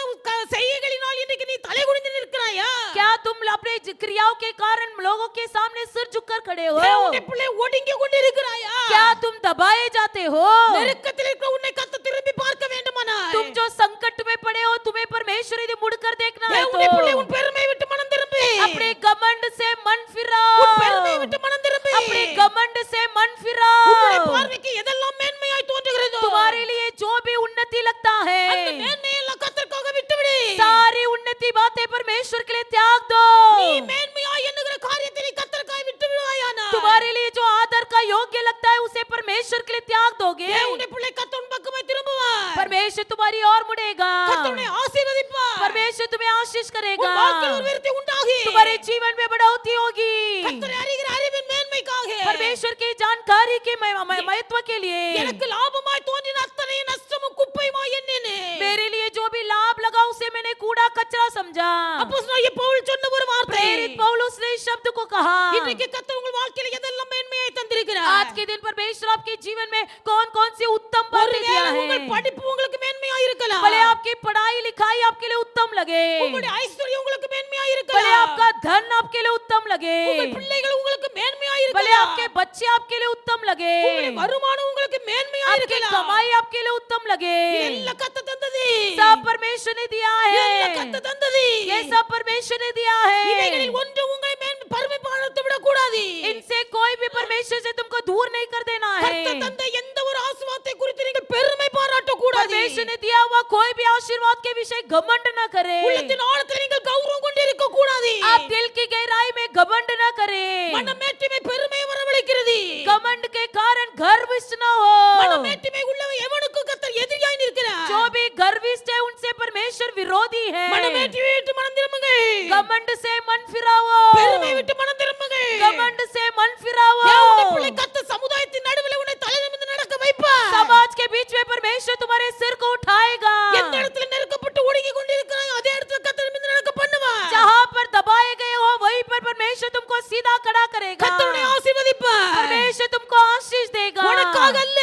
செய்கைகளினால் இன்றைக்கு நீ தலை குனிந்து நிற்கிறாயா? क्या तुम अपने क्रियाओं के कारण लोगों के सामने सिर झुककर खड़े हो? தேவனுடைய பிள்ளை ஒடுங்கி கொண்டிருக்கிறாயா? क्या तुम दबाए जाते हो? நெருக்கத்தில் இருக்கிற உன்னை கர்த்தர் திரும்பி பார்க்க வேண்டுமானால் तुम जो संकट में पड़े हो, तुम्हें परमेश्वर यदि मुड़कर देखना है தேவனுடைய பிள்ளை तो உன் பெருமை விட்டு மனம் திரும்பி अपने घमंड से मन உன் फिराओ। பெருமை விட்டு மனம் திரும்பி अपने घमंड से मन உன்னுடைய फिराओ। பார்வைக்கு எதெல்லாம் மேன்மையாய் தோன்றுகிறதோ तुम्हारे लिए जो भी उन्नति लगता அந்த है, மேன்மையெல்லாம் கர்த்தருக்காக விட்டுவிடு. सारी उन्नति बातें परमेश्वर के लिए त्याग दो। நீ மேன்மையாய் எண்ணுகிற காரியத்தை நீ கர்த்தருக்காக விட்டு விடுவாயானா तुम्हारे लिए जो आदर का योग्य लगता है, उसे परमेश्वर के लिए त्याग दोगे, தேவனுடைய பிள்ளை கர்த்தர் பக்கமாய் திரும்புவார். परमेश्वर तुम्हारी ओर मुड़ेगा, கர்த்தர் ஆசீர்வதிப்பார். परमेश्वर तुम्हें आशीष करेगा, உன் வாழ்க்கையில் ஒரு விருத்தி உண்டாகி तुम्हारे जीवन में बढ़ोतरी होगी। கர்த்தரை அறிகிற அறிவின் மேன்மைக்காக परमेश्वर की जानकारी के महत्व के लिए எனக்கு லாபமாய் தோன்றின அத்தனை நஷ்டமும் குப்பையுமாய் எண்ணினேன். मेरे लिए जो भी लाभ लगा उसे मैंने कूड़ा कचरा समझा। அப்போஸ்தலனாகிய பவுல் சொன்ன ஒரு வார்த்தை प्रेरित पौलुस ने इस शब्द को कहा। இன்றைக்கு கர்த்தர் உங்கள் வாழ்க்கையில் எதெல்லாம் மேன்மையாய் தந்திருக்கிறார். आज के दिन परमेश्वर आपके जीवन में कौन कौन सी उत्तम बातें दिया ஒருவேளை है। உங்கள் படிப்பு உங்களுக்கு மேன்மையாய் இருக்கலாம். भले आपकी पढ़ाई लिखाई आपके लिए उत्तम लगे, உங்களுடைய ஐஸ்வர்யம் உங்களுக்கு மேன்மையாய் भले இருக்கலாம். आपका धन आपके लिए उत्तम लगे, உங்கள் பிள்ளைகள் உங்களுக்கு மேன்மையாய் भले இருக்கலாம். आपके बच्चे आपके लिए उत्तम लगे, உங்களுடைய வருமானம் உங்களுக்கு மேன்மையாய் आपकी இருக்கலாம். कमाई आपके लिए उत्तम लगे। எல்லாம் கர்த்தர் தந்தது. सब परमेश्वर ने दिया எல்லாம் है, கர்த்தர் தந்தது. ये सब परमेश्वर ने दिया है। இவைகளில் ஒன்று உங்களை பெருமை பாராட்ட விடக்கூடாது. इनसे कोई भी परमेश्वर से तुमको दूर नहीं कर देना கர்த்தர் है। தந்த எந்த ஒரு ஆசீர்வாதத்தை குறித்து நீங்கள் பெருமை பாராட்ட கூடாது. परमेश्वर ने दिया हुआ कोई भी आशीर्वाद के विषय घमंड न करे। உள்ளத்தின் ஆழத்தில் நீங்கள் கௌரவம் கொண்டு இருக்க கூடாது. आप दिल की गहराई में घमंड न करें। மனமேட்டிமை பெருமை வரவழைக்கிறது. घमंड के कारण गर्विष्ठ न हो। மனமேட்டிமை உள்ளவன் எவனுக்கு கர்த்தர் எதிரியாய் நிற்கிறார். जो भी गर्विष्ठ है उनसे परमेश्वर विरोधी है। மனமேட்டிமை விட்டு மனம் திரும்புங்கள். घमंड से मन फिराओ, பெருமை விட்டு மனம் திரும்புங்கள். घमंड से मन फिराओ। தேவனுடைய பிள்ளை கர்த்தர் சமுதாயத்தின் நடுவில் உன்னை தலை நிமிர்ந்து நடக்க வைப்பார். समाज के बीच में परमेश्वर तुम्हारे सिर को उठाएगा। எந்த இடத்துல நெருக்கப்பட்டு ஒடுங்கி கொண்டிருக்கிறாயோ அதே இடத்துல கர்த்தர் நிமிர்ந்து நடக்க பண்ணுவார். जहाँ पर दबाए गए हो वहीं पर परमेश्वर तुमको सीधा खड़ा करेगा। கர்த்தர் உன்னை ஆசீர்வதிப்பார். परमेश्वर तुमको आशीष देगा। உனக்காக அல்ல,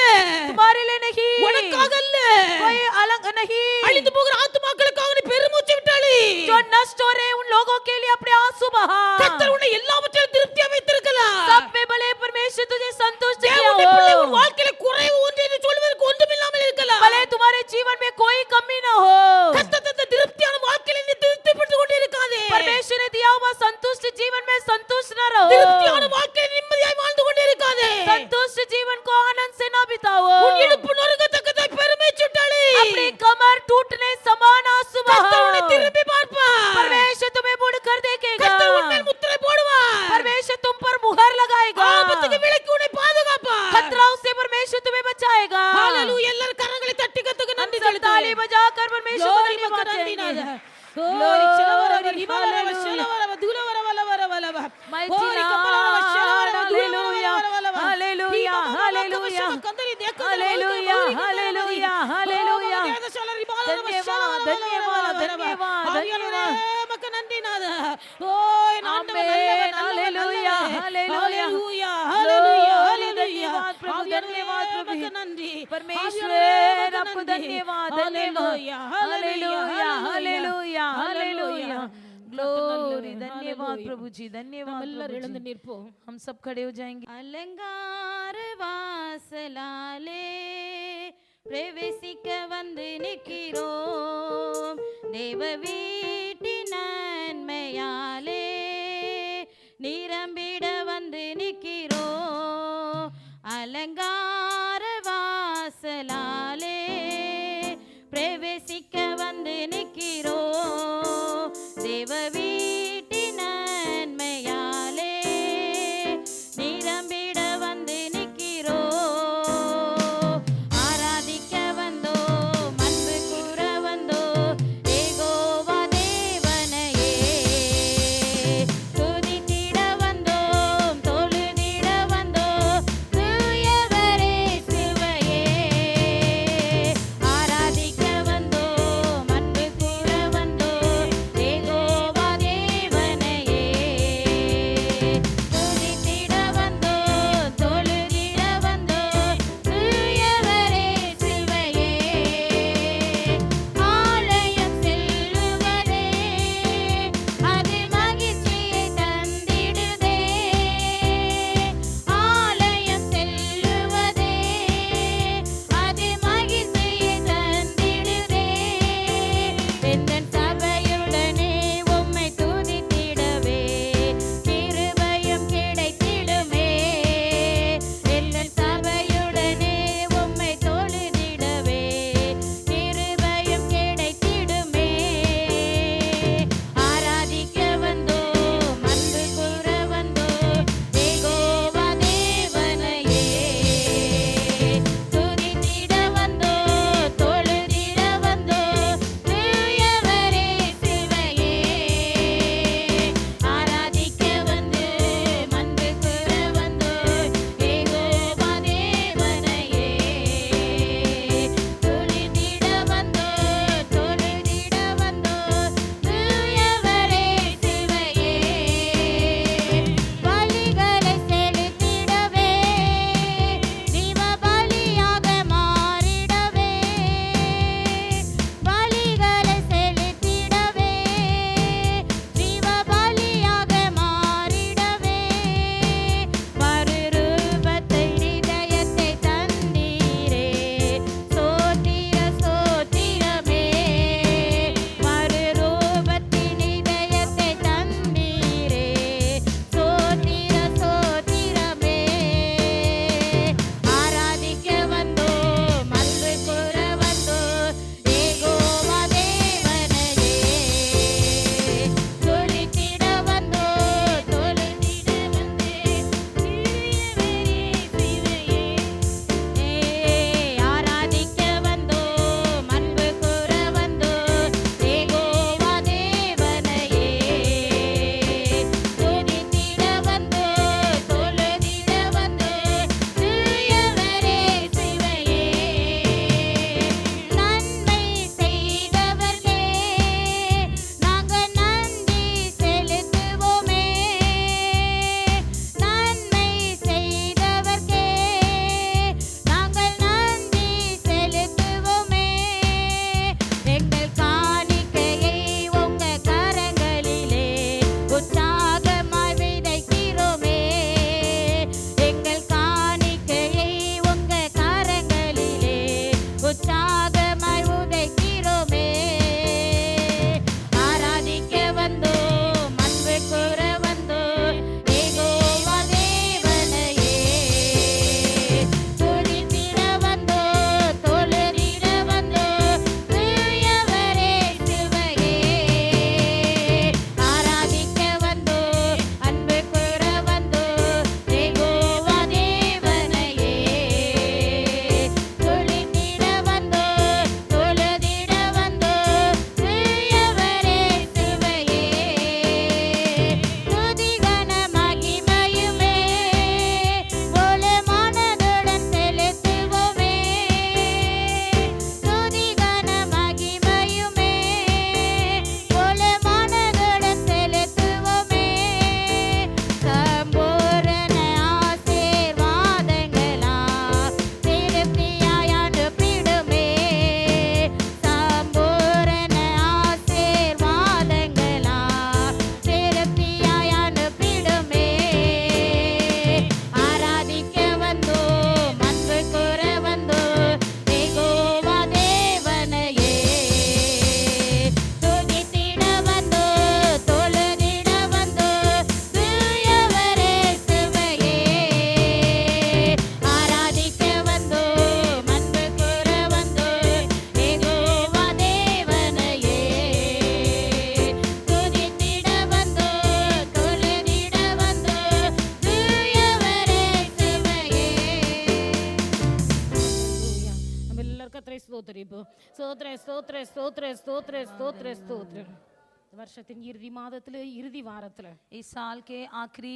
तुम्हारे लिए नहीं, உனக்காக அல்ல, कोई अलग नहीं। அழிந்து போகிற ஆத்துமாக்களுக்காக நீ பெருமூச்சு விட்டாளே. जो नष्ट हो रहे उन लोगों के लिए अपने आंसू बहा। கர்த்தர் உன்னை எல்லாவற்றிலும் திருப்தியா வைத்திருக்கலாம். सब में भले परमेश्वर तुझे संतुष्ट किया தேவனுடைய பிள்ளை உன் हो, வாழ்க்கையில குறைவு ஒன்று என்று சொல்வதற்கு ஒன்றுமில்லாமல் இருக்கலாம். भले तुम्हारे जीवन में कोई कमी न हो। கர்த்தர் தந்த திருப்தியான வாழ்க்கையில நீ திருப்திப்பட்டு கொண்டு இருக்காதே. परमेश्वर ने दिया हुआ संतुष्ट जीवन में संतुष्ट न रहो। திருப்தியான வாழ்க்கையில நிம்மதியாய் வாழ்ந்து கொண்டு இருக்காதே. संतुष्ट जीवन को आनंद से न बिताओ। உன் இடுப்பு நொறுங்கத்தக்கதாய் பெருமை சுட்டாளே. अपनी कमर टूटने समान आंसू கர்த்தர் உன்னை बहाओ। திரும்பி பார்ப்பார். परमेश्वर तुम्हें मुड़कर देखेगा। கர்த்தர் உன் மேல் முத்திரை போடுவார். परमेश्वर तुम पर मुहर लगाएगा। ஆபத்துக்கு விலக்கி உன்னை பாதுகாப்பார். खतराओं से परमेश्वर तुम्हें बचाएगा। ஹalleluya. எல்லாரும் கரங்களை தட்டி கத்துக்கு நன்றி सब ताली செலுத்துங்க. बजाकर परमेश्वर को Glory धन्यवाद மக்க நன்றி देंगे। நாதா. Glory சிலவரவ Glory, ரிபலவர hallelujah. சிலவரவ துலவரவலவரவலவ. Mighty Glory கப்பலவர Lord, சிலவரவ hallelujah, துலவரவலவலவ. hallelujah, hallelujah, hallelujah, hallelujah, hallelujah. धन्यवाद, धन्यवाद, धन्यवाद, धन्यवाद। மக்க நன்றி நாதா. ஓய் ஆண்டவர் நல்லவர், Hallelujah, hallelujah. ஹalleluya ஹalleluya ஹalleluya. धन्यवाद प्रभु, धन्यवाद प्रभु। மக்க நன்றி. परमेश्वर आपको धन्यवाद, धन्यवाद। Hallelujah, hallelujah, hallelujah. ग्लोरी, धन्यवाद प्रभु जी, धन्यवाद எல்லாரும் प्रभु எழுந்து जी। நிற்போம். हम सब खड़े हो जाएंगे। அலங்கார வாசலாலே பிரவேசிக்க வந்து நிற்கிறோம். தேவ வீட்டின் நன்மையாலே நிரம்பிட வந்து நிற்கிறோம். அலங்கார வாசலாலே பிரவேசிக்க வந்து நிற்கிறோம். தேவ வீட்டின் நன்மையாலே நிரம்பிட வந்து நிற்கிறோம். ஆராதிக்க வந்தோம், அன்பு கூற வந்தோம், யெகோவா தேவனையே. துதித்திட வந்தோம், தொழுதிட ஸ்தோத்திரிப்பு. ஸ்தோத்திர ஸ்தோத்திர ஸ்தோத்திர ஸ்தோத்திர ஸ்தோத்திர ஸ்தோத்திர. வருஷத்தின் இறுதி மாதத்துல இறுதி வாரத்துல इस साल के आखिरी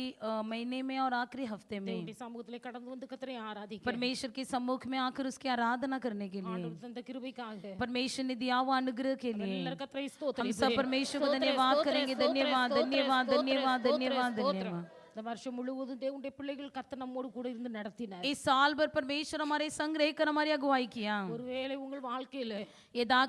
महीने में और आखिरी हफ्ते में தேவனுடைய சமூகத்திலே கடந்து வந்து கர்த்தரை ஆராதிக்க परमेश्वर के सम्मुख में आकर उसकी आराधना करने के लिए ஆண்டவர் தந்த கிருபைக்காக परमेश्वर ने दिया हुआ अनुग्रह के लिए எல்லாரும் கர்த்தரை हम ஸ்தோத்திரிப்பு. सब परमेश्वर को धन्यवाद करेंगे। धन्यवाद धन्यवाद धन्यवाद धन्यवाद धन्यवाद। இந்த வருஷம் முழுவதும் தேவனுடைய பிள்ளைகள் கர்த்தர் நம்மோடு கூட இருந்து நடத்தினார். इस साल भर परमेश्वर हमारे संग रहकर हमारी अगुवाई किया। ஒருவேளை உங்கள் வாழ்க்கையில यदा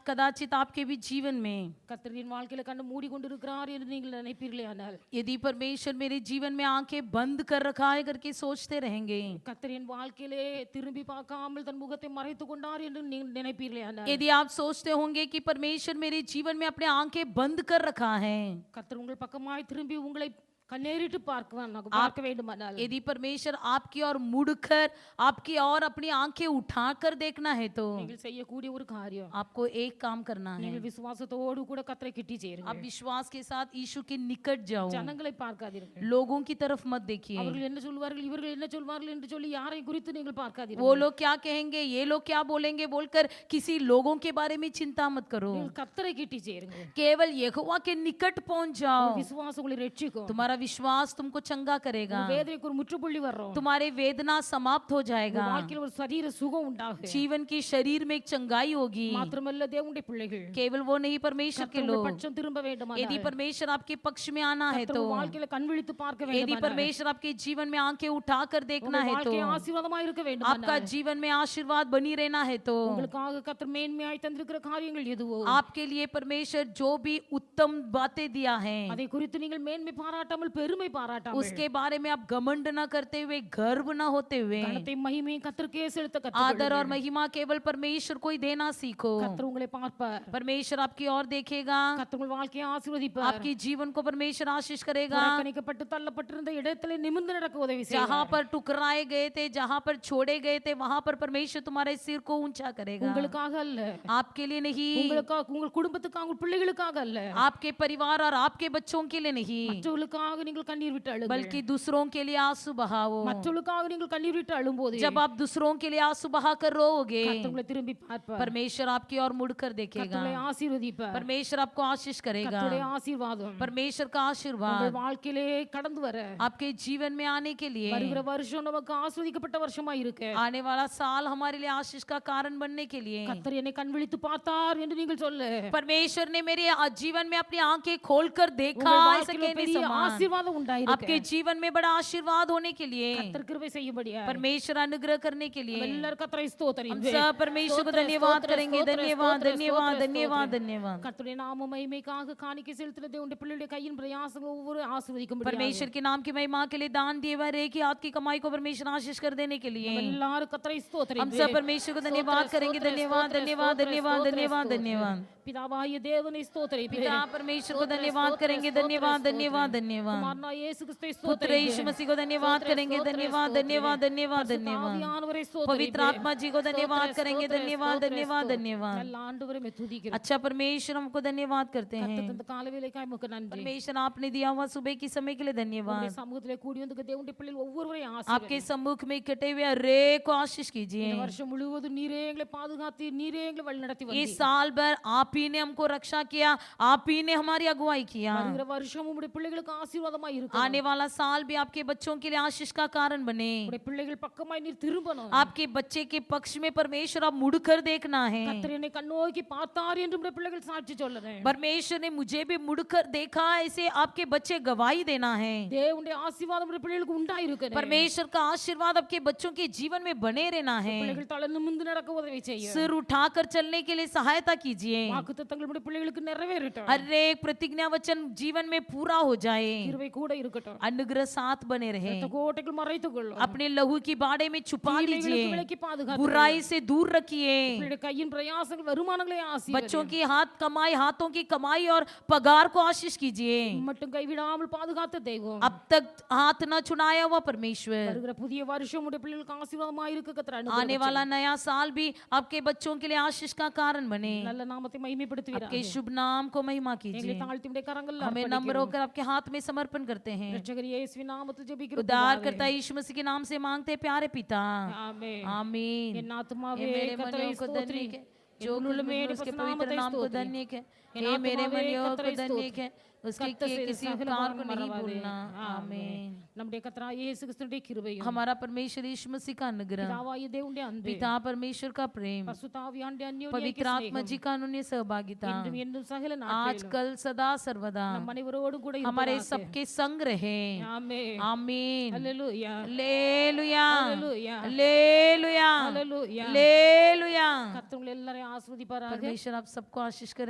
कदाचित आपके भी जीवन में கர்த்தரின் வாழ்க்கையில கண்ணு மூடி கொண்டிருக்கிறார் என்று நீங்கள் நினைப்பீர்களே ஆனால் यदि परमेश्वर मेरे जीवन में आंखें बंद कर रखा है करके सोचते रहेंगे, கர்த்தரின் வாழ்க்கையிலே திரும்பி பார்க்காமல் தன் முகத்தை மறைத்துக் கொண்டார் என்று நீங்கள் நினைப்பீர்களே ஆனால் यदि आप सोचते होंगे कि परमेश्वर मेरे जीवन में अपने आंखें बंद कर रखा है, கர்த்தர் உங்கள் பக்கமாய் திரும்பி உங்களை கண்ணேறிட்டு பார்க்க வேண்டுமானால் यदि परमेश्वर आपकी ओर मुड़कर आपकी ओर अपनी आंखें उठाकर देखना है तो நீங்கள் செய்யக்கூடிய ஒரு காரியம் आपको एक काम करना है। நீங்கள் விசுவாசத்தோடு கூட கர்த்தரை கிட்டி சேருங்க. आप विश्वास के साथ यीशु के निकट जाओ। ஜனங்களை பார்க்காதீர்கள். लोगों की तरफ मत देखिए। அவர்கள் என்ன சொல்வார்கள் இவர்கள் என்ன சொல்வார்கள் என்று சொல்லி யாரை குறித்து நீங்கள் பார்க்காதீர்கள். वो लोग क्या कहेंगे, ये लोग क्या बोलेंगे बोलकर किसी लोगों के बारे में चिंता मत करो। நீங்கள் கர்த்தரை கிட்டி சேருங்க. केवल यहोवा के निकट पहुंच जाओ। விசுவாசம் உங்களை ரட்சிக்கும். तुम्हारा विश्वास तुमको चंगा करेगा। வேதனைக்கு ஒரு முற்றுப்புள்ளி வரும். तुम्हारे वेदना समाप्त हो जाएगा। வாழ்க்கையில் ஒரு சரீர சுகம் உண்டாகும். जीवन की शरीर में एक चंगाई होगी। மாத்திரமல்ல தேவனுடைய பிள்ளைகள் केवल वो नहीं, परमेश्वर के लोग பட்சம் திரும்ப வேண்டுமானால் यदि परमेश्वर आपके पक्ष में आना है तो, வாழ்க்கையில கண் விழித்து பார்க்க यदि வேண்டுமானால் परमेश्वर आपके जीवन में आंखें उठाकर देखना है तो, வாழ்க்கை ஆசீர்வாதமாய் இருக்க आपका வேண்டுமானால் जीवन में आशीर्वाद बनी रहना है तो, உங்களுக்காக கர்த்தர் மேன்மையாய் தந்திருக்கிற காரியங்கள் எதுவோ आपके लिए परमेश्वर जो भी उत्तम बातें दिया है அதை குறித்து நீங்கள் மேன்மை பாராட்டாமல் பெருமை பாராட்டாமல் उसके बारे में आप घमंड न करते हुए, गर्व न होते हुए, கனத்தை மகிமை கர்த்தருக்கே செலுத்த आदर கற்றுக்கொள்ளுங்கள். और महिमा केवल परमेश्वर को ही देना सीखो। கர்த்தர் உங்களை பார்ப்பார். परमेश्वर आपकी ओर देखेगा। கர்த்தர் உங்கள் வாழ்க்கையை ஆசீர்வதிப்பார். आपकी जीवन को परमेश्वर आशीष करेगा। புறக்கணிக்கப்பட்டு தள்ளப்பட்டிருந்த இடத்திலே நிமிர்ந்து நடக்க உதவி செய்வார். जहाँ पर टुकराए गए थे, जहाँ पर छोड़े गए थे, वहाँ पर परमेश्वर तुम्हारे सिर को ऊंचा करेगा। உங்களுக்காக அல்ல, आपके लिए नहीं, உங்களுக்காக, உங்கள் குடும்பத்துக்காக, உங்கள் பிள்ளைகளுக்காக அல்ல, आपके परिवार और आपके बच्चों के लिए नहीं, மற்றவர்களுக்காக நீங்கள் கண்ணீர் விட்டு அழுங்கள். बल्कि दूसरों के लिए आंसू बहाओ। மற்றவர்களுக்காக நீங்கள் கண்ணீர் விட்டு அழும்போது जब आप दूसरों के लिए आंसू बहा कर रोओगे, கர்த்தர் உங்களை திரும்பி பார்ப்பார். परमेश्वर आपकी ओर मुड़कर கர்த்தர் देखेगा। உங்களை ஆசீர்வதிப்பார். परमेश्वर आपको आशीष करेगा। கர்த்தருடைய ஆசீர்வாதம் परमेश्वर का உங்கள் आशीर्वाद வாழ்க்கையிலே கடந்து வர आपके जीवन में आने के लिए, வருகிற வருஷம் நமக்கு ஆசீர்வதிக்கப்பட்ட வருஷமா இருக்கு. आने वाला साल हमारे लिए आशीष का कारण बनने के लिए, கர்த்தர் என்னை கண் விழித்து பார்த்தார் என்று நீங்கள் சொல்லு. परमेश्वर ने मेरे जीवन में अपनी आंखें खोलकर देखा, உங்கள் ऐसे வாழ்க்கையில कहने பெரிய समान ஆசீர்வாதம் உண்டாயிருக்கு. आपके जीवन में बड़ा आशीर्वाद होने के लिए, கர்த்தர் கிருபை செய்யும்படியா परमेश्वर अनुग्रह करने के लिए எல்லாரும் கர்த்தரை ஸ்தோத்திரம். हम सब परमेश्वर को धन्यवाद करेंगे। धन्यवाद धन्यवाद धन्यवाद धन्यवाद। கர்த்தருடைய நாம மகிமைக்காக காணிக்கை செலுத்துற தேவனுடைய பிள்ளைகளுடைய கையின் பிரயாசங்கள் ஒவ்வொரு ஆசீர்வதிக்கும்படியா परमेश्वर के नाम की महिमा के लिए दान दिए हुए एक ही हाथ की कमाई को परमेश्वर आशीष कर देने के लिए எல்லாரும் கர்த்தரை ஸ்தோத்திரம். हम सब परमेश्वर को धन्यवाद करेंगे। धन्यवाद धन्यवाद धन्यवाद धन्यवाद धन्यवाद। பிதாவாகிய தேவனை ஸ்தோத்திரம். पिता परमेश्वर को धन्यवाद करेंगे। धन्यवाद धन्यवाद धन्यवाद। குமாரனாகிய இயேசு கிறிஸ்துவை पुत्र ஸ்தோத்திரம். यीशु मसीह को धन्यवाद करेंगे। धन्यवाद धन्यवाद धन्यवाद धन्यवाद। ஆவியானவரை ஸ்தோத்திரம். पवित्र आत्मा जी को धन्यवाद करेंगे। धन्यवाद धन्यवाद धन्यवाद। நல்ல ஆண்டவரை மே துதிக்கிறோம். अच्छा परमेश्वर हमको धन्यवाद करते हैं। கர்த்தர் தந்த காலவேளைக்காய் உமக்கு நன்றி. परमेश्वर आपने दिया हुआ सुबह की समय के लिए धन्यवाद। உம்முடைய சமூகத்திலே கூடி வந்து தேவனுடைய பிள்ளைகள் ஒவ்வொருவரையும் आपके ஆசீர்வதிங்க. सम्मुख में इकट्ठे हुए हरेक को आशीष कीजिए। இந்த வருஷம் முழுவதும் நீரே எங்களை பாதுகாத்து நீரே எங்களை வழிநடத்தி इस வந்தீர். साल भर आप ही ने हमको रक्षा किया, आप ही ने हमारी अगुवाई किया। வருகிற வருஷம் உம்முடைய பிள்ளைகளுக்கு ஆசீர்வாதமாய் இருக்கணும். आने वाला साल भी आपके बच्चों के लिए आशीष का कारण बने। உம்முடைய பிள்ளைகள் பக்கமாய் நீர் திரும்பணும். आपके बच्चे के पक्ष में परमेश्वर आप मुड़कर देखना है। கர்த்தர் என்னை கண்ணோக்கி பார்த்தார் என்று உம்முடைய பிள்ளைகள் சாட்சி சொல்லுறேன். परमेश्वर ने मुझे भी मुड़कर देखा, ऐसे आपके बच्चे गवाही देना है। தேவனுடைய ஆசீர்வாதம் உம்முடைய பிள்ளைகளுக்கு உண்டாயிருக்கணும். परमेश्वर का आशीर्वाद आपके बच्चों के जीवन में बने रहना है। பிள்ளைகள் தலை நிமிர்ந்து நடக்க உதவி செய்யும். सिर उठाकर चलने के लिए सहायता कीजिए। வாக்குத்தத்தங்கள் உம்முடைய பிள்ளைகளுக்கு நிறைவேறட்டும். हर एक प्रतिज्ञा वचन जीवन में पूरा हो जाए। கிருபை கூட இருக்கட்டும். अनुग्रह साथ बने रहे। இரத்த கோட்டைகள் மறைத்துக் கொள்ளும். अपने लहू की बाड़े में छुपा தீமைகளுக்கு लीजिए। விலக்கி பாதுகாத்து बुराई से दूर रखिए। பிள்ளைகளுடைய கையின் பிரயாசங்கள் வருமானங்களை ஆசீர்வதியும். बच्चों की हाथों की कमाई और पगार को आशीष कीजिए। மட்டும் கைவிடாமல் பாதுகாத்த தெய்வம். अब तक हाथ न छुड़ाया हुआ परमेश्वर, வருகிற புதிய வருஷம் உடைய பிள்ளைகளுக்கு ஆசீர்வாதமாய் இருக்க கர்த்தர் आने அனுகிரகம் वाला नया साल भी आपके बच्चों के लिए आशीष का कारण बने। நல்ல நாமத்தை மகிமைப்படுத்துவீராக. आपके शुभ नाम को महिमा எங்களை कीजिए। தாழ்த்தி உடைய கரங்களில் हमें नम्र होकर आपके हाथ में समर्पित समर्पण करते हैं। രക്ഷകൻ യേശുവിൻ നാമത്തിൽ ജപിക്കുന്നു उद्धारकर्ता यीशु मसीह के नाम से मांगते हैं प्यारे पिता, ആമേൻ आमीन। എൻ ആത്മാവേ हे मेरे കർത്താവേ मनियों को धन्य സ്തോത്രം के जो कुल उसके पवित्र नाम को धन्य के। हे मेरे मनियों को धन्य के उसके किए किसी उपकार को नहीं भूलना। आमीन। നമ്മുടെ കർത്താവായ യേശു ക്രിസ്തുവിന്റെ കൃപയും हमारा परमेश्वर यीशु मसीह का अनुग्रह, പിതാവായ ദൈവത്തിന്റെ അൻപും पिता परमेश्वर का प्रेम, പരിശുദ്ധാവിയാന്റെ അന്യോന്യ पवित्र आत्मा जी का अन्योन्य सहभागिता ഇന്നും എന്നും സകല आजकल सदा सर्वदा നാം അനേവരോടും കൂടെ हमारे सबके संग रहे। ആമേൻ आमीन। Hallelujah hallelujah hallelujah hallelujah hallelujah hallelujah. കർത്താവ് എല്ലാവരെയും ആസ്വദിപ്പാറാകെ परमेश्वर आप सबको आशीष करे।